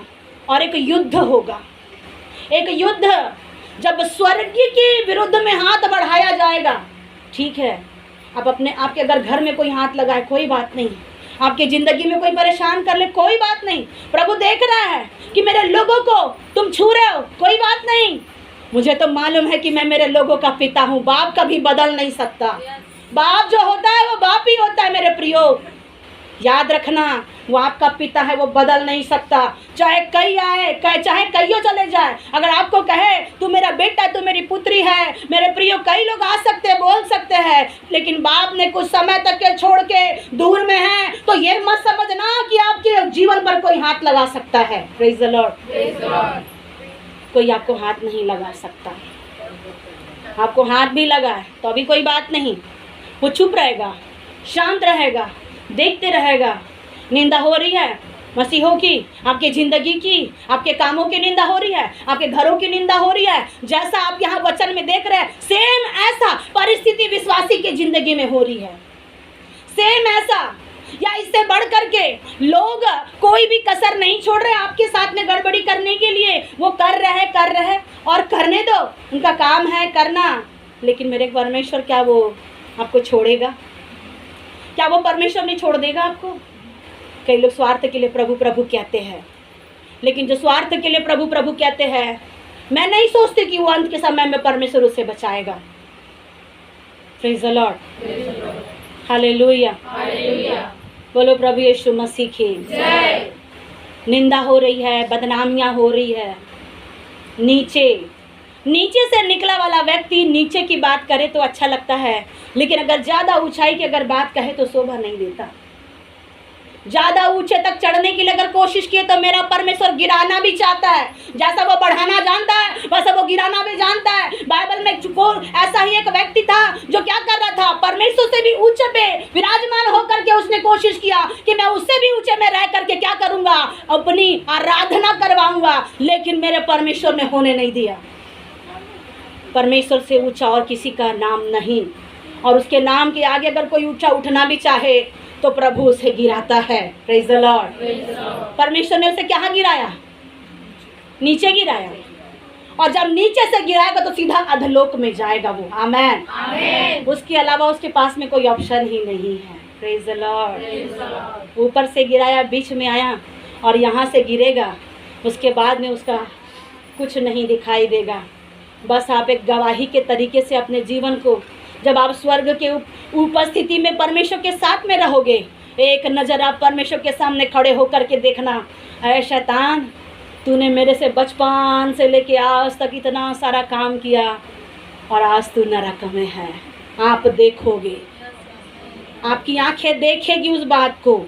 और एक युद्ध होगा। एक युद्ध जब स्वर्ग के विरुद्ध में हाथ बढ़ाया जाएगा। ठीक है, आप आपके अगर घर में कोई हाथ लगाए कोई बात नहीं, आपकी ज़िंदगी में कोई परेशान कर ले कोई बात नहीं, प्रभु देख रहा है कि मेरे लोगों को तुम छू रहे हो, कोई बात नहीं। मुझे तो मालूम है कि मैं मेरे लोगों का पिता हूँ। बाप कभी बदल नहीं सकता। बाप जो होता है वो बाप ही होता है मेरे प्रियो, याद रखना। वो आपका पिता है, वो बदल नहीं सकता। चाहे कई आए, चाहे कईयों चले जाए, अगर आपको कहे तू मेरा बेटा, तू मेरी पुत्री है, मेरे प्रियो, कई लोग आ सकते हैं, बोल सकते हैं, लेकिन बाप ने कुछ समय तक के छोड़ के दूर में है, तो ये मत समझना कि आपके जीवन पर कोई हाथ लगा सकता है। Praise the Lord. कोई आपको हाथ नहीं लगा सकता। आपको हाथ भी लगा है तो अभी कोई बात नहीं, वो चुप रहेगा, शांत रहेगा, देखते रहेगा। निंदा हो रही है मसीहों की, आपके ज़िंदगी की, आपके कामों की निंदा हो रही है, आपके घरों की निंदा हो रही है, जैसा आप यहाँ वचन में देख रहे हैं सेम ऐसा परिस्थिति विश्वासी की ज़िंदगी में हो रही है। सेम ऐसा या इससे बढ़ करके लोग कोई भी कसर नहीं छोड़ रहे आपके साथ में गड़बड़ी करने के लिए। वो कर रहे और करने दो, उनका काम है करना। लेकिन मेरे परमेश्वर क्या वो आपको छोड़ेगा? क्या वो परमेश्वर नहीं छोड़ देगा आपको? कई लोग स्वार्थ के लिए प्रभु प्रभु कहते हैं, लेकिन जो स्वार्थ के लिए प्रभु प्रभु कहते हैं, मैं नहीं सोचती कि वो अंत के समय में परमेश्वर उसे बचाएगा। Praise the Lord. हालेलुया। बोलो प्रभु यीशु मसीह की जय। निंदा हो रही है, बदनामियां हो रही है। नीचे से निकला वाला व्यक्ति नीचे की बात करे तो अच्छा लगता है, लेकिन अगर ज़्यादा ऊंचाई की अगर बात कहे तो शोभा नहीं देता। ज़्यादा ऊंचे तक चढ़ने के लिए अगर कोशिश किए तो मेरा परमेश्वर गिराना भी चाहता है। जैसा वो बढ़ाना जानता है वैसा वो गिराना भी जानता है। बाइबल में ऐसा ही एक व्यक्ति था जो क्या कर रहा था, परमेश्वर से भी ऊंचे पे विराजमान होकर के उसने कोशिश किया कि मैं उससे भी ऊंचे में रह करके क्या करूँगा, अपनी आराधना करवाऊँगा, लेकिन मेरे परमेश्वर ने होने नहीं दिया। परमेश्वर से ऊंचा और किसी का नाम नहीं, और उसके नाम के आगे अगर कोई ऊंचा उठना भी चाहे तो प्रभु उसे गिराता है। Praise the Lord. परमेश्वर ने उसे क्या गिराया? नीचे गिराया, और जब नीचे से गिराएगा तो सीधा अधलोक में जाएगा वो। आमेन। उसके अलावा उसके पास में कोई ऑप्शन ही नहीं है। Praise the Lord. ऊपर से गिराया, बीच में आया और यहाँ से गिरेगा, उसके बाद में उसका कुछ नहीं दिखाई देगा। बस आप एक गवाही के तरीके से अपने जीवन को, जब आप स्वर्ग के उपस्थिति में परमेश्वर के साथ में रहोगे, एक नज़र आप परमेश्वर के सामने खड़े होकर के देखना, ऐ शैतान, तूने मेरे से बचपन से लेके आज तक इतना सारा काम किया और आज तू नरक में है। आप देखोगे, आपकी आंखें देखेगी उस बात को।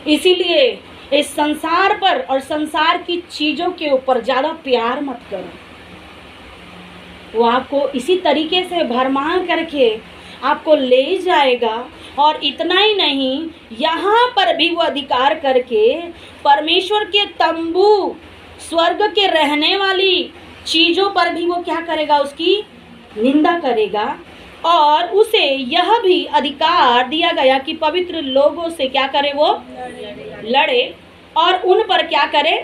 इसीलिए इस संसार पर और संसार की चीज़ों के ऊपर ज़्यादा प्यार मत करो। वो आपको इसी तरीके से भरमा करके आपको ले जाएगा, और इतना ही नहीं, यहाँ पर भी वो अधिकार करके परमेश्वर के तंबू, स्वर्ग के रहने वाली चीज़ों पर भी वो क्या करेगा, उसकी निंदा करेगा। और उसे यह भी अधिकार दिया गया कि पवित्र लोगों से क्या करे, वो लड़े और उन पर क्या करे,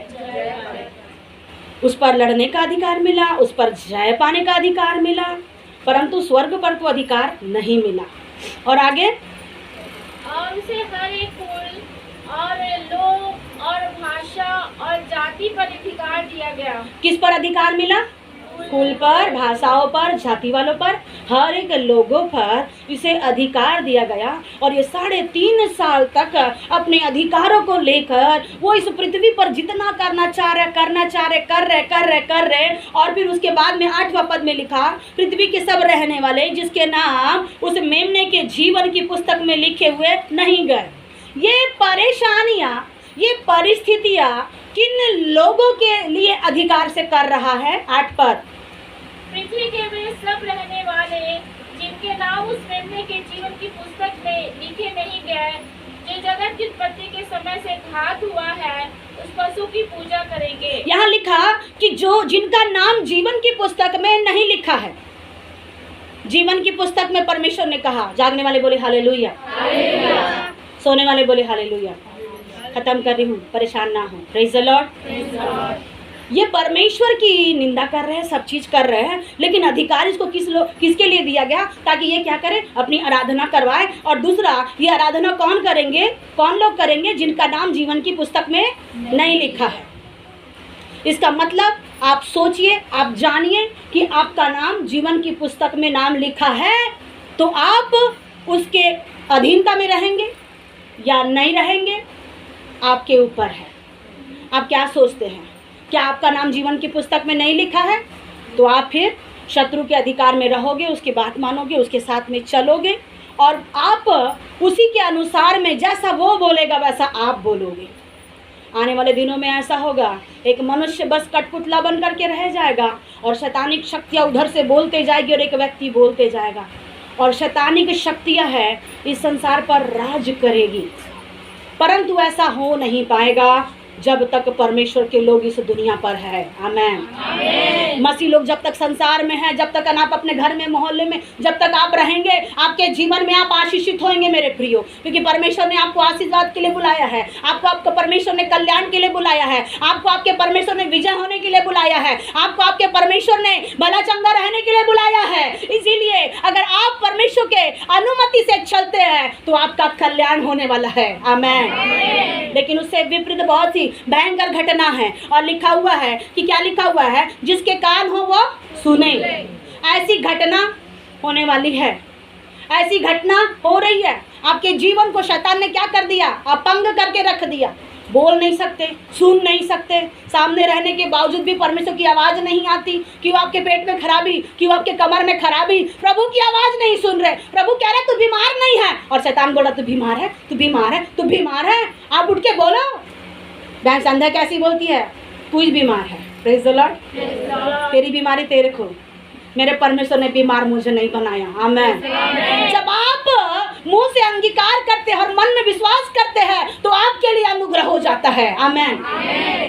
उस पर लड़ने का अधिकार मिला, उस पर जय पाने का अधिकार मिला, परंतु स्वर्ग पर तो अधिकार नहीं मिला। और आगे, और उसे हर एक कुल और लोग और भाषा और जाति पर अधिकार दिया गया। किस पर अधिकार मिला? कुल कुल पर, भाषाओं पर, जाति वालों पर, हर एक लोगों पर इसे अधिकार दिया गया। और ये 3.5 साल तक अपने अधिकारों को लेकर वो इस पृथ्वी पर जितना करना चाह रहे कर रहे। और फिर उसके बाद में 8वां पद में लिखा, पृथ्वी के सब रहने वाले जिसके नाम उस मेमने के जीवन की पुस्तक में लिखे हुए नहीं गए। ये परेशानियां, ये परिस्थितियां किन लोगों के लिए अधिकार से कर रहा है? 8 पद, पृथ्वी के वे सब रहने वाले जिनके नाम उस मेमने के जीवन की पुस्तक में लिखे नहीं गए, जो जगत की उत्पत्ति के समय से घात हुआ है, उस पशु की पूजा करेंगे। यहाँ लिखा कि जो जिनका नाम जीवन की पुस्तक में नहीं लिखा है। जीवन की पुस्तक में परमेश्वर ने कहा, जागने वाले बोले हालेलुया, सोने वाले बोले हालेलुया। खत्म कर रही हूँ, परेशान ना हो। Praise the Lord. ये परमेश्वर की निंदा कर रहे हैं, सब चीज कर रहे हैं, लेकिन अधिकार इसको किसके लिए दिया गया? ताकि ये क्या करे? अपनी आराधना करवाए। और दूसरा, ये आराधना कौन लोग करेंगे? जिनका नाम जीवन की पुस्तक में नहीं लिखा है। इसका मतलब आप सोचिए, आप जानिए कि आपका नाम जीवन की पुस्तक में नाम लिखा है तो आप उसके अधीनता में रहेंगे या नहीं रहेंगे, आपके ऊपर है। आप क्या सोचते हैं? क्या आपका नाम जीवन की पुस्तक में नहीं लिखा है तो आप फिर शत्रु के अधिकार में रहोगे, उसकी बात मानोगे, उसके साथ में चलोगे और आप उसी के अनुसार में जैसा वो बोलेगा वैसा आप बोलोगे। आने वाले दिनों में ऐसा होगा, एक मनुष्य बस कठपुतला बन करके रह जाएगा और शैतानिक शक्तियाँ उधर से बोलते जाएगी और एक व्यक्ति बोलते जाएगा और शैतानिक शक्तियाँ है इस संसार पर राज करेगी। परंतु ऐसा हो नहीं पाएगा जब तक परमेश्वर के लोग इस दुनिया पर है। आमेन। मसीह लोग जब तक संसार में है, जब तक आप अपने घर में, मोहल्ले में, जब तक आप रहेंगे, आपके जीवन में आप आशीषित होंगे मेरे प्रियो, क्योंकि परमेश्वर ने आपको आशीर्वाद के लिए बुलाया है, आपको परमेश्वर ने कल्याण के लिए बुलाया है, आपको आपके परमेश्वर ने विजय होने के लिए बुलाया है, आपको आपके परमेश्वर ने भला चंगा रहने के लिए बुलाया है। इसीलिए अगर आप परमेश्वर के अनुमति से चलते हैं तो आपका कल्याण होने वाला है। आमेन। लेकिन उससे विपरीत बहुत सी भयंकर घटना है और लिखा हुआ है कि क्या लिखा हुआ है? जिसके कान हो वो सुने। ऐसी घटना होने वाली है, ऐसी घटना हो रही है। आपके जीवन को शैतान ने क्या कर दिया? अपंग करके रख दिया। बोल नहीं सकते, सुन नहीं सकते, सामने रहने के बावजूद भी परमेश्वर की आवाज़ नहीं आती। क्यों? आपके पेट में खराबी, क्यों आपके कमर में खराबी, प्रभु की आवाज़ नहीं सुन रहे। प्रभु कह रहे तू बीमार नहीं है और शैतान बोला तू बीमार है, तू बीमार है, तू बीमार है। आप उठ के बोलो। बैंक संध्या कैसी बोलती है? तू ही बीमार है। Praise the Lord. तेरी बीमारी तेरे को, मेरे परमेश्वर ने बीमार मुझे नहीं बनाया। आमेन। जब आप मुंह से अंगीकार करते हैं और मन में विश्वास करते हैं तो आपके लिए अनुग्रह हो जाता है। आमेन।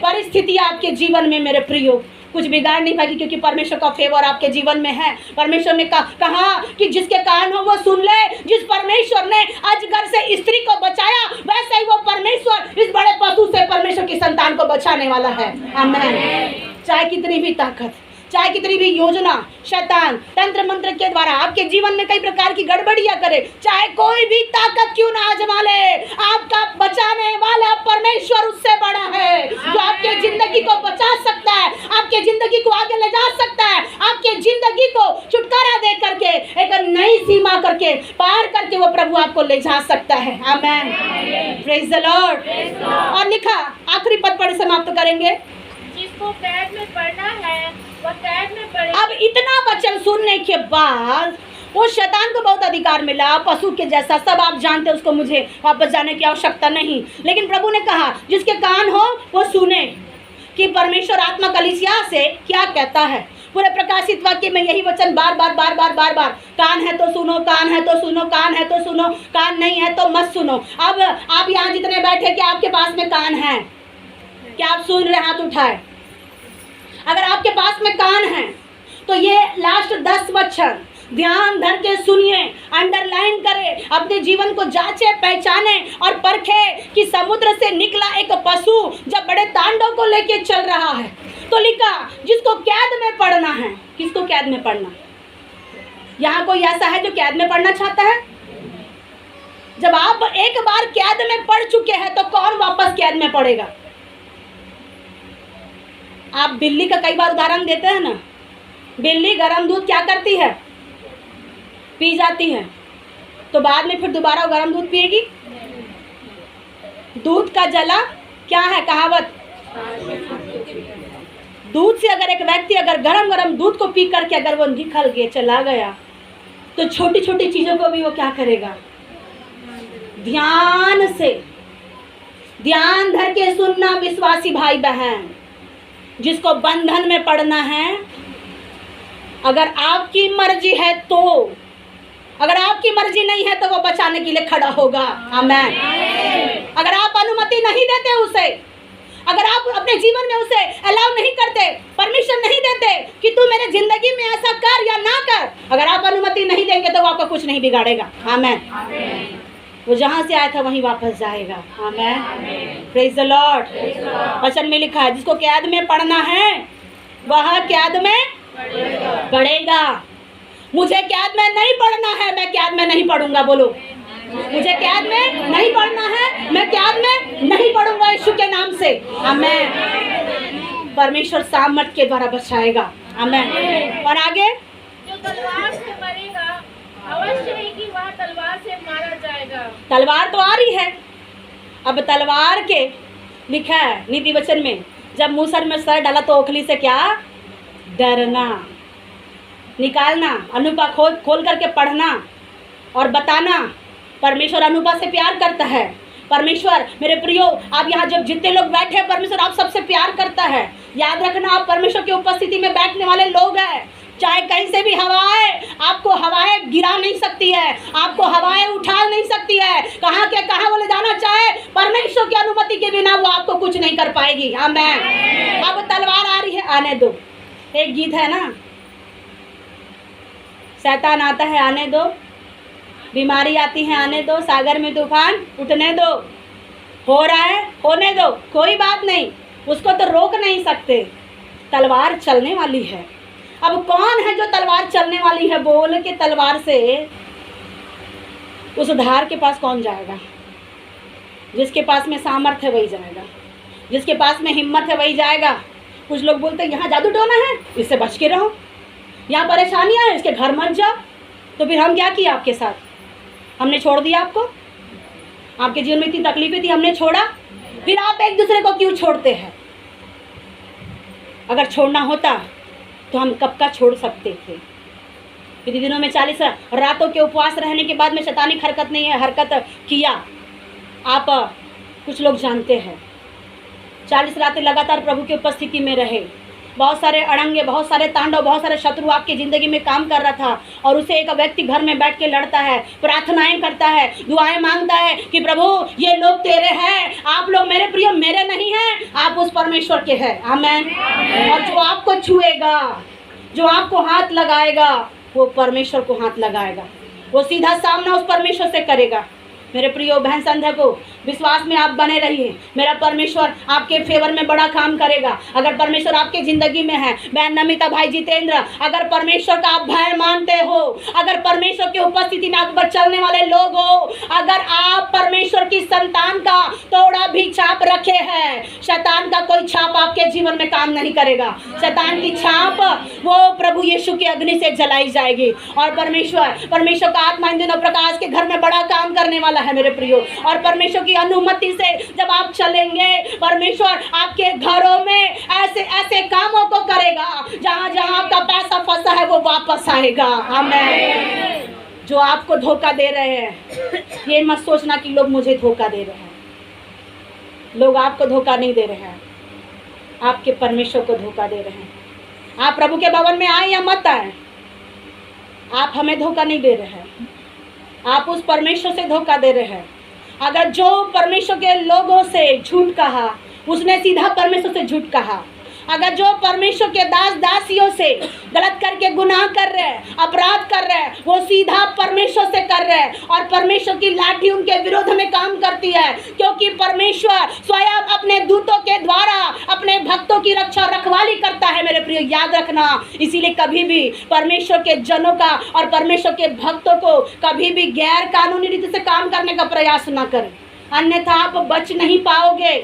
परिस्थिति आपके जीवन में मेरे प्रियो कुछ बिगाड़ नहीं पाएगी, क्योंकि परमेश्वर का फेवर आपके जीवन में है। परमेश्वर ने कहा कि जिसके कान हो वो सुन ले। जिस परमेश्वर ने अजगर से स्त्री को बचाया, वैसे ही वो परमेश्वर इस बड़े पशु से परमेश्वर की संतान को बचाने वाला है। आमेन। चाहे कितनी भी ताकत, चाहे कितनी भी योजना शैतान तंत्र मंत्र के द्वारा आपके जीवन में कई प्रकार की गड़बड़ियां करे, चाहे कोई भी ताकत क्यों ना आजमा ले, आपका बचाने वाला परमेश्वर उससे बड़ा है, जो आपके जिंदगी को बचा सकता है, आपके जिंदगी को आगे ले जा सकता है, आपके जिंदगी को छुटकारा दे करके एक नई सीमा करके पार करके वो प्रभु आपको ले जा सकता है। आमेन। Praise the Lord. और लिखा, आखिरी पद पढ़ समाप्त करेंगे। जिसको कैद में पढ़ना है वह कैद में पढ़े। अब इतना वचन सुनने के बाद वो शैतान को बहुत अधिकार मिला, पशु के जैसा, सब आप जानते हैं, उसको मुझे वापस जाने की आवश्यकता नहीं। लेकिन प्रभु ने कहा जिसके कान हो वो सुने कि परमेश्वर आत्मा कलीसिया से क्या कहता है। पूरे प्रकाशित वाक्य में यही वचन बार बार, कान है तो सुनो, कान है तो सुनो, कान है तो सुनो, कान नहीं है तो मत सुनो। अब आप यहाँ जितने बैठे, क्या आपके पास में कान है? क्या आप सुन रहे? हाथ उठाए। अगर आपके पास में कान है तो ये लास्ट 10 वचन ध्यान धर के सुनिए, अंडरलाइन करें, अपने जीवन को जांचे, पहचाने और परखे कि समुद्र से निकला एक पशु जब बड़े तांडव को लेके चल रहा है तो लिखा जिसको कैद में पढ़ना है। किसको कैद में पढ़ना? यहाँ कोई ऐसा है जो कैद में पढ़ना चाहता है? जब आप एक बार कैद में पढ़ चुके हैं तो कौन वापस कैद में पढ़ेगा? आप बिल्ली का कई बार उदाहरण देते हैं ना, बिल्ली गर्म दूध क्या करती है? पी जाती है, तो बाद में फिर दोबारा गर्म दूध पिएगी? दूध का जला क्या है कहावत? दूध से अगर एक व्यक्ति अगर गरम गरम दूध को पी करके अगर वो निकल गया चला गया, तो छोटी छोटी चीजों को भी वो क्या करेगा? ध्यान से ध्यान धर के सुनना विश्वासी भाई बहन, जिसको बंधन में पड़ना है, अगर आपकी मर्जी है तो, अगर आपकी मर्जी नहीं है तो वो बचाने के लिए खड़ा होगा। आमीन। अगर आप अनुमति नहीं देते उसे, अगर आप अपने जीवन में उसे अलाउ नहीं करते, परमिशन नहीं देते कि तू मेरे जिंदगी में ऐसा कर या ना कर, अगर आप अनुमति नहीं देंगे तो वो आपका कुछ नहीं बिगाड़ेगा। आमीन। वो जहाँ से आया था वहीं वापस जाएगा। आमीन। Praise the Lord. वचन में लिखा है जिसको कैद में पढ़ना है वह कैद में पढ़ेगा। मुझे कैद में नहीं पढ़ना है, मैं कैद में नहीं पढ़ूंगा। बोलो, मुझे कैद में नहीं पढ़ना है, मैं कैद में नहीं पढ़ूंगा यीशु के नाम से। आमीन। परमेश्वर सामर्थ के द्वारा बचाएगा। आमीन। और आगे, जो तलवार से मरेगा अवश्य ही कि वह तलवार से मारा जाएगा। तलवार तो आ रही है। अब तलवार के लिखा है नीति वचन में, जब मूसर में सर डाला तो ओखली से क्या? डरना, निकालना, अनुपा खोल करके पढ़ना और बताना। परमेश्वर अनुपा से प्यार करता है। परमेश्वर मेरे प्रियो, आप यहाँ जब जितने लोग बैठे हैं, परमेश्वर आप सबसे प्यार करता है। याद रखना, आप परमेश्वर की उपस्थिति में बैठने वाले लोग हैं। चाहे कहीं से भी हवाएं, आपको हवाएं गिरा नहीं सकती है, आपको हवाएं उठा नहीं सकती है। कहाँ के कहाँ वो ले जाना चाहे, परमेश्वर की अनुमति के बिना वो आपको कुछ नहीं कर पाएगी। आमीन। अब तलवार आ रही है, आने दो। एक गीत है ना, शैतान आता है आने दो, बीमारी आती है आने दो, सागर में तूफान उठने दो, हो रहा है होने दो, कोई बात नहीं, उसको तो रोक नहीं सकते। तलवार चलने वाली है। अब कौन है जो तलवार चलने वाली है? बोल के तलवार से उस धार के पास कौन जाएगा? जिसके पास में सामर्थ्य है वही जाएगा, जिसके पास में हिम्मत है वही जाएगा। कुछ लोग बोलते हैं यहाँ जादू टोना है, इससे बच के रहो, यहाँ परेशानियाँ हैं, इसके घर मत जाओ। तो फिर हम क्या किए आपके साथ? हमने छोड़ दिया आपको, आपके जीवन में इतनी तकलीफें थी, हमने छोड़ा। फिर आप एक दूसरे को क्यों छोड़ते हैं? अगर छोड़ना होता तो हम कब का छोड़ सकते थे। इतने दिनों में 40 रातों के उपवास रहने के बाद में शैतानिक हरकत किया। आप कुछ लोग जानते हैं, 40 रातें लगातार प्रभु की उपस्थिति में रहे। बहुत सारे अड़ंगे, बहुत सारे तांडव, बहुत सारे शत्रु आपकी ज़िंदगी में काम कर रहा था, और उसे एक व्यक्ति घर में बैठ के लड़ता है, प्रार्थनाएं करता है, दुआएं मांगता है कि प्रभु ये लोग तेरे हैं, आप लोग मेरे प्रिय मेरे नहीं हैं, आप उस परमेश्वर के हैं। आमीन। और जो आपको छुएगा, जो आपको हाथ लगाएगा, वो परमेश्वर को हाथ लगाएगा, वो सीधा सामना उस परमेश्वर से करेगा। मेरे प्रियो बहन संध्या को, विश्वास में आप बने रहिए। मेरा परमेश्वर आपके फेवर में बड़ा काम करेगा। अगर परमेश्वर आपके ज़िंदगी में है, बहन नमिता, भाई जितेंद्र, अगर परमेश्वर का आप भय मानते हो, अगर परमेश्वर की उपस्थिति में आप पर चलने वाले लोग हो, अगर आप परमेश्वर की संतान का थोड़ा भी छाप रखे हैं, शैतान का कोई छाप आपके जीवन में काम नहीं करेगा। शैतान की छाप वो प्रभु यीशु की अग्नि से जलाई जाएगी। और परमेश्वर का आत्मा इन दिनों प्रकाश के घर में बड़ा काम करने वाला है मेरे प्रियो। और परमेश्वर की अनुमति से जब आप चलेंगे, परमेश्वर आपके घरों में ऐसे ऐसे कामों को करेगा, जहां जहां आपका पैसा फंसा है वो वापस आएगा। आमीन। जो आपको धोखा दे रहे हैं, ये मत सोचना कि लोग मुझे धोखा दे रहे हैं। लोग आपको धोखा नहीं दे रहे हैं, आपके परमेश्वर को धोखा दे रहे हैं। आप प्रभु के भवन में आए या मत आए, आप हमें धोखा नहीं दे रहे हैं, आप उस परमेश्वर से धोखा दे रहे हैं। अगर जो परमेश्वर के लोगों से झूठ कहा, उसने सीधा परमेश्वर से झूठ कहा। अगर जो परमेश्वर के दास दासियों से गलत करके गुनाह कर रहे हैं, अपराध कर रहे हैं, वो सीधा परमेश्वर से कर रहे हैं। और परमेश्वर की लाठी उनके विरोध में काम करती है, क्योंकि परमेश्वर स्वयं अपने दूतों के द्वारा अपने भक्तों की रक्षा रखवाली करता है मेरे प्रिय। याद रखना, इसीलिए कभी भी परमेश्वर के जनों का और परमेश्वर के भक्तों को कभी भी गैर कानूनी रीति से काम करने का प्रयास न करें, अन्यथा आप बच नहीं पाओगे।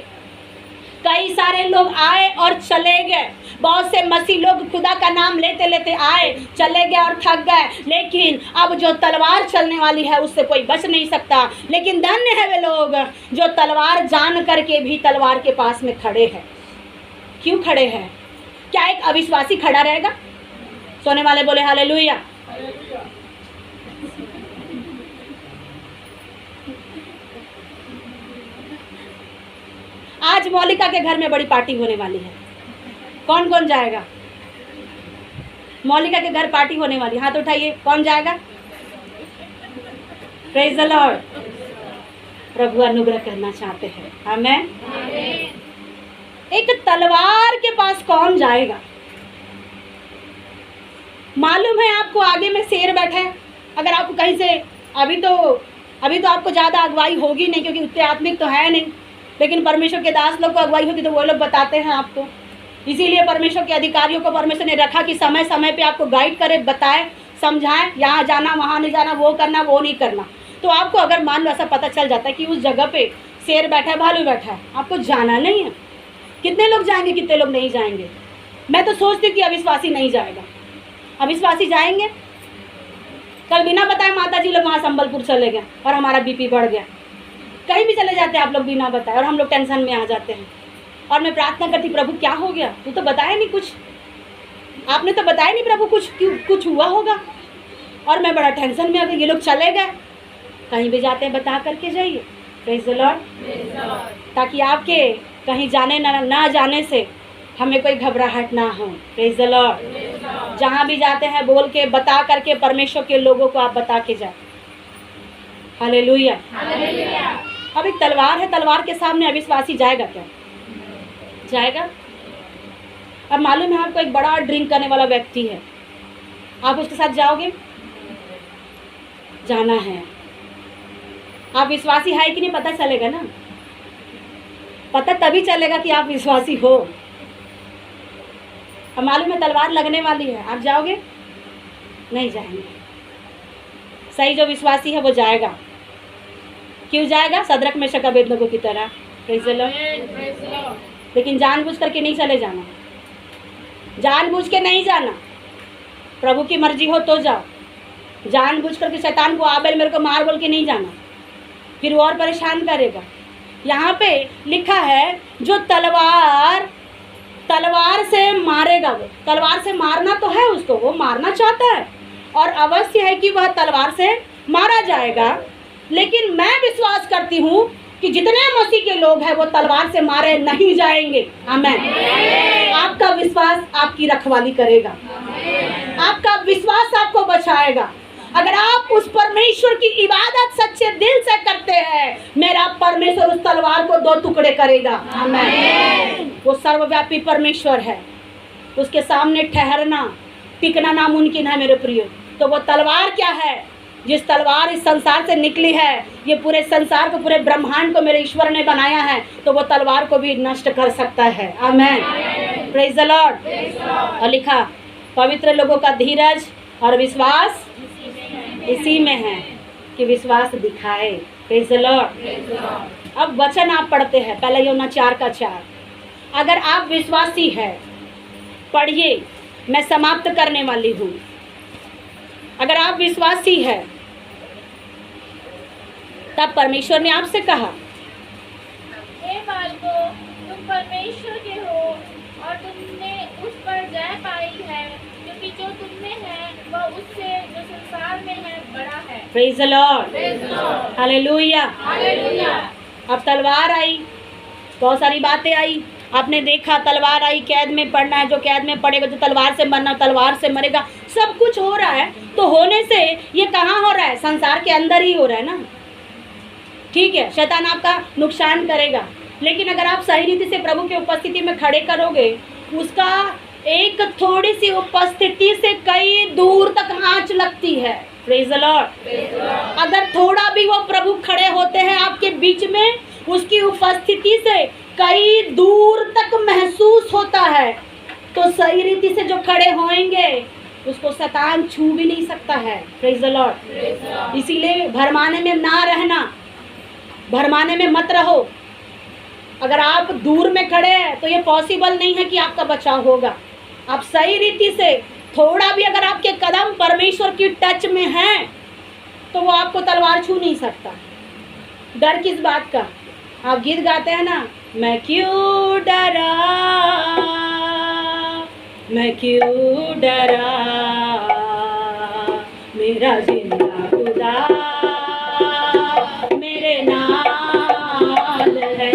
कई सारे लोग आए और चले गए, बहुत से मसीह लोग खुदा का नाम लेते लेते आए, चले गए और थक गए, लेकिन अब जो तलवार चलने वाली है उससे कोई बच नहीं सकता। लेकिन धन्य है वे लोग जो तलवार जान करके भी तलवार के पास में खड़े हैं। क्यों खड़े हैं? क्या एक अविश्वासी खड़ा रहेगा? सोने वाले बोले हालेलुया। आज मौलिका के घर में बड़ी पार्टी होने वाली है। कौन कौन जाएगा? मौलिका के घर पार्टी होने वाली, हाथ उठाइए, कौन जाएगा? Praise the Lord. प्रभु अनुग्रह करना चाहते हैं, आमेन। एक तलवार के पास कौन जाएगा? मालूम है आपको आगे में शेर बैठा है। अगर आपको कहीं से अभी तो आपको ज़्यादा अगुवाई होगी नहीं, क्योंकि उतने आत्मिक तो है नहीं, लेकिन परमेश्वर के दास लोग को अगुवाई होती तो वो लोग बताते हैं आपको। इसीलिए परमेश्वर के अधिकारियों को परमेश्वर ने रखा कि समय समय पे आपको गाइड करे, बताए, समझाएं, यहाँ जाना वहाँ नहीं जाना, वो करना वो नहीं करना। तो आपको अगर मान लो ऐसा पता चल जाता है कि उस जगह पे शेर बैठा है, भालू बैठा है, आपको जाना नहीं है। कितने लोग जाएंगे, कितने लोग नहीं जाएंगे? मैं तो सोचती हूँ कि अविश्वासी नहीं जाएगा, अविश्वासी जाएंगे। कल बिना बताए माता जी लोग वहाँ संबलपुर चले गए और हमारा बीपी बढ़ गया। कहीं भी चले जाते हैं आप लोग बिना बताए और हम लोग टेंशन में आ जाते हैं। और मैं प्रार्थना करती, प्रभु क्या हो गया? तू तो बताया नहीं कुछ, आपने तो बताया नहीं प्रभु, कुछ हुआ होगा। और मैं बड़ा टेंशन में आ गई। ये लोग चले गए। कहीं भी जाते हैं बता करके जाइए, प्रेज द लॉर्ड, ताकि आपके कहीं जाने ना जाने से हमें कोई घबराहट ना हो। Praise the Lord. जहाँ भी जाते हैं बोल के बता करके परमेश्वर के लोगों को आप बता के जाए। हालेलुया। अब एक तलवार है, तलवार के सामने अविश्वासी जाएगा क्या? जाएगा? अब मालूम है आपको एक बड़ा ड्रिंक करने वाला व्यक्ति है, आप उसके साथ जाओगे? जाना है। आप विश्वासी है कि नहीं पता चलेगा ना, पता तभी चलेगा कि आप विश्वासी हो। अब मालूम है तलवार लगने वाली है, आप जाओगे? नहीं जाएंगे। सही जो विश्वासी है वो जाएगा। क्यों जाएगा? सदरक में शक अबेदनगो की तरह। Praise the Lord. लेकिन जानबूझ करके नहीं चले जाना, जानबूझ के नहीं जाना। प्रभु की मर्जी हो तो जाओ। जानबूझ करके शैतान को आबेल मेरे को मार बोल के नहीं जाना, फिर वो और परेशान करेगा। यहाँ पे लिखा है जो तलवार से मारेगा, वो तलवार से मारना तो है उसको, वो मारना चाहता है और अवश्य है कि वह तलवार से मारा जाएगा। लेकिन मैं विश्वास करती हूँ कि जितने मसीह के लोग हैं वो तलवार से मारे नहीं जाएंगे। आमेन। आपका विश्वास आपकी रखवाली करेगा, आपका विश्वास आपको बचाएगा। अगर आप उस परमेश्वर की इबादत सच्चे दिल से करते हैं, मेरा परमेश्वर उस तलवार को 2 टुकड़े करेगा। आमेन। वो सर्वव्यापी परमेश्वर है, उसके सामने ठहरना टिकना नामुमकिन है मेरे प्रियो। तो वो तलवार क्या है? जिस तलवार इस संसार से निकली है, ये पूरे संसार को, पूरे ब्रह्मांड को मेरे ईश्वर ने बनाया है, तो वो तलवार को भी नष्ट कर सकता है। आमेन। Praise the Lord. और लिखा पवित्र लोगों का धीरज और विश्वास इसी में है कि विश्वास दिखाए। Praise the Lord. अब वचन आप पढ़ते हैं, पहले यूहन्ना 4:4। अगर आप विश्वासी है, पढ़िए, मैं समाप्त करने वाली हूँ। अगर आप विश्वासी है, तब परमेश्वर ने आपसे कहा, हे बालकों, तुम परमेश्वर के हो और तुमने उस पर जय पाई है, क्योंकि जो तुम में है वह उससे जो संसार में है बड़ा है। Praise the Lord. हालेलुया। अब तलवार आई, बहुत सारी बातें आई, आपने देखा तलवार आई, कैद में पड़ना है, जो कैद में पड़ेगा, जो तलवार से मरना तलवार से मरेगा, सब कुछ हो रहा है। तो होने से ये कहाँ हो रहा है? संसार के अंदर ही हो रहा है ना। ठीक है, शैतान आपका नुकसान करेगा, लेकिन अगर आप सही रीति से प्रभु की उपस्थिति में खड़े करोगे, उसका एक थोड़ी सी उपस्थिति से कई दूर तक आंच लगती है। Praise the Lord. अगर थोड़ा भी वो प्रभु खड़े होते हैं आपके बीच में, उसकी उपस्थिति से कई दूर तक महसूस होता है। तो सही रीति से जो खड़े होंगे उसको शैतान छू भी नहीं सकता है। Praise the Lord. इसीलिए भरमाने में ना रहना, भरमाने में मत रहो। अगर आप दूर में खड़े हैं तो ये पॉसिबल नहीं है कि आपका बचाव होगा। आप सही रीति से थोड़ा भी अगर आपके कदम परमेश्वर की टच में हैं तो वो आपको तलवार छू नहीं सकता। डर किस बात का? आप गीत गाते हैं ना, मैं क्यों डरा, मैं क्यों डरा, मेरा जिंदा खुदा मेरे नाल है।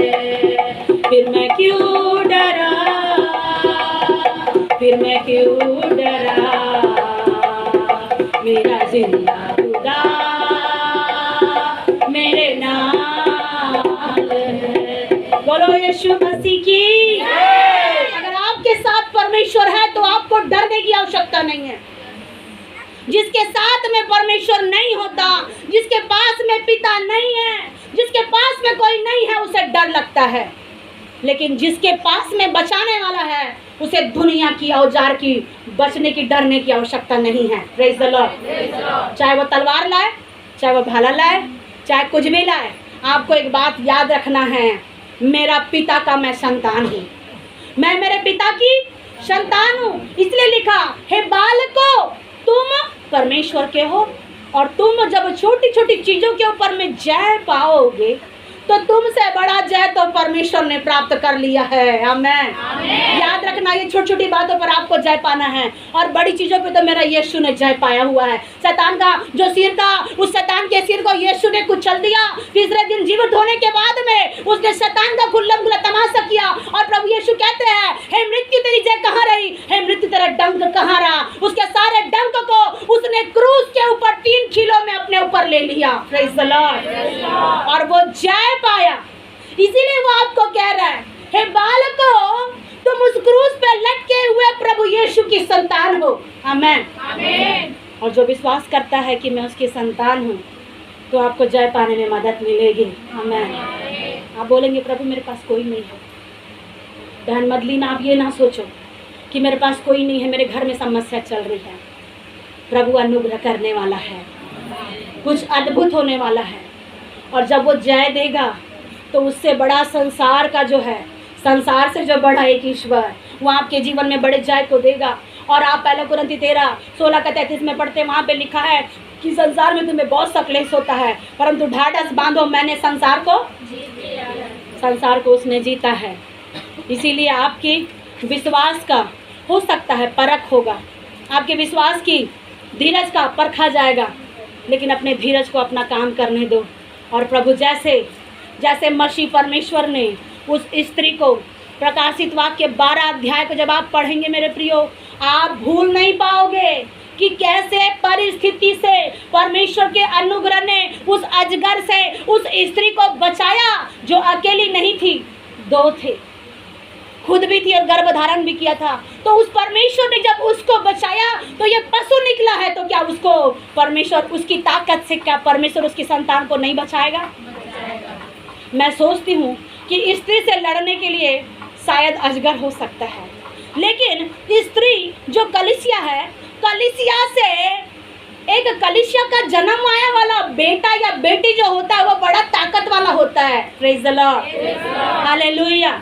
फिर मैं क्यों डरा, फिर मैं क्यों डरा, मेरा जिंदा खुदा मेरे नाल है। बोलो यीशु मसीह की। अगर आपके साथ परमेश्वर है तो आपको डरने की आवश्यकता नहीं है। जिसके साथ में परमेश्वर नहीं होता, जिसके पास में पिता नहीं है, जिसके पास में कोई नहीं है, उसे डर लगता है। लेकिन जिसके पास में बचाने वाला है उसे दुनिया की औजार की बचने की डरने की आवश्यकता नहीं है। Praise the Lord. चाहे वो तलवार लाए, चाहे वो भाला लाए, चाहे कुछ भी लाए, आपको एक बात याद रखना है, मेरा पिता का मैं संतान हूँ, मैं मेरे पिता की संतान हूँ। इसलिए लिखा, हे बालकों तुम परमेश्वर के हो, और तुम जब छोटी छोटी चीजों के ऊपर में जय पाओगे तो तुमसे बड़ा जय तो परमेश्वर ने प्राप्त कर लिया है। आमेन। याद रखना, ये छोटी छोटी बातों पर आपको जय पाना है, और बड़ी चीजों पे तो मेरा यीशु ने जय पाया हुआ है। शैतान का जो सिर था, उस शैतान के सिर को यीशु ने कुचल दिया। तीसरे दिन जीवित होने के बाद में उसने शैतान का गुल्लम गुल्ला तमाशा किया, और प्रभु यीशु कहते हैं, हे मृत्यु तेरी जय कहाँ रही, हे मृत्यु तेरा डंक कहाँ रहा। उसके सारे डंक को उसने क्रूस के ऊपर 3 किलो में अपने ऊपर ले लिया। Praise the Lord. और वो जय पाया। इसीलिए वो आपको कह रहा है, हे बालकों तुम उस क्रूस पे लटके हुए प्रभु यीशु की संतान हो। आमेन। आमेन। और जो विश्वास करता है कि मैं उसकी संतान हूँ तो आपको जय पाने में मदद मिलेगी। आमेन। आप बोलेंगे, प्रभु मेरे पास कोई नहीं है। बहन मदलीना, आप ये ना सोचो कि मेरे पास कोई नहीं है, मेरे घर में समस्या चल रही है। प्रभु अनुग्रह करने वाला है, कुछ अद्भुत होने वाला है, और जब वो जय देगा तो उससे बड़ा संसार का जो है, संसार से जो बड़ा एक ईश्वर, वो आपके जीवन में बड़े जय को देगा। और आप पहले कुरिन्थी 13:16-33 में पढ़ते, वहाँ पे लिखा है कि संसार में तुम्हें बहुत सा क्लेश होता है, परंतु ढाढ़स बांधो, मैंने संसार को उसने जीता है। इसीलिए आपकी विश्वास का हो सकता है परख होगा, आपके विश्वास की धीरज का परखा जाएगा, लेकिन अपने धीरज को अपना काम करने दो। और प्रभु जैसे मसीह परमेश्वर ने उस स्त्री को, प्रकाशित वाक्य 12 अध्याय को जब आप पढ़ेंगे मेरे प्रियो, आप भूल नहीं पाओगे कि कैसे परिस्थिति से परमेश्वर के अनुग्रह ने उस अजगर से उस स्त्री को बचाया, जो अकेली नहीं थी, 2 थे, खुद भी थी और गर्भ धारण भी किया था। तो उस परमेश्वर ने जब उसको बचाया तो ये पशु निकला है, तो क्या उसको परमेश्वर उसकी ताकत से क्या परमेश्वर उसकी संतान को नहीं बचाएगा? मैं सोचती हूँ कि स्त्री से लड़ने के लिए शायद अजगर हो सकता है, लेकिन स्त्री जो कलीसिया है, कलीसिया से एक कलीसिया का जन्म आया वाला बेटा या बेटी जो होता है वो बड़ा ताकत वाला होता है। Praise the Lord. हालेलुया।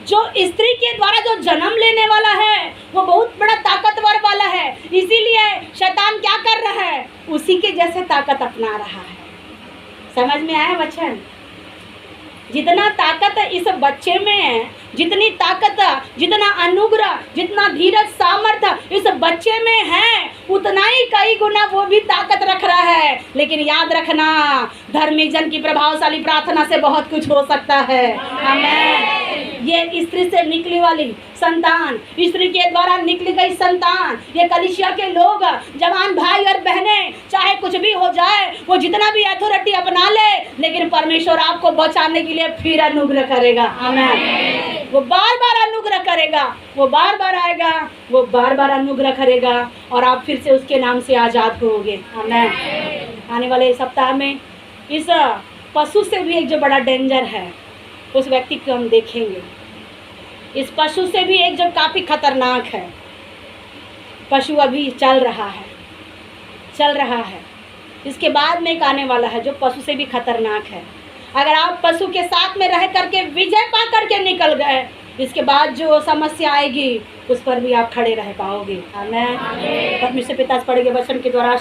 जो स्त्री के द्वारा जो जन्म लेने वाला है वो बहुत बड़ा ताकतवर वाला है। इसीलिए शैतान क्या कर रहा है, उसी के जैसे ताकत अपना रहा है। समझ में आया वचन? जितना ताकत इस बच्चे में है, जितनी ताकत, जितना अनुग्रह, जितना धीरज, सामर्थ्य इस बच्चे में है, उतना ही कई गुना वो भी ताकत रख रहा है। लेकिन याद रखना, धर्मी जन की प्रभावशाली प्रार्थना से बहुत कुछ हो सकता है। आमीन। ये स्त्री से निकली वाली संतान, स्त्री के द्वारा निकली गई संतान, ये कलीसिया के लोग, जवान भाई और बहनें, चाहे कुछ भी हो जाए, वो जितना भी अथॉरिटी अपना ले, लेकिन परमेश्वर आपको बचाने के लिए फिर अनुग्रह करेगा। आमीन। वो बार बार अनुग्रह करेगा, वो बार बार आएगा, वो बार बार अनुग्रह करेगा, और आप फिर से उसके नाम से आज़ाद होगे। आमीन। आने वाले सप्ताह में इस पशु से भी एक जो बड़ा डेंजर है, उस व्यक्ति को हम देखेंगे। इस पशु से भी एक जो काफ़ी खतरनाक है। पशु अभी चल रहा है। इसके बाद में एक आने वाला है जो पशु से भी खतरनाक है। अगर आप पशु के साथ में रह करके विजय पा करके निकल गए, इसके बाद जो समस्या आएगी उस पर भी आप खड़े रह पाओगे। आमीन। परमेश्वर पिता से पढ़े गए वचन के द्वारा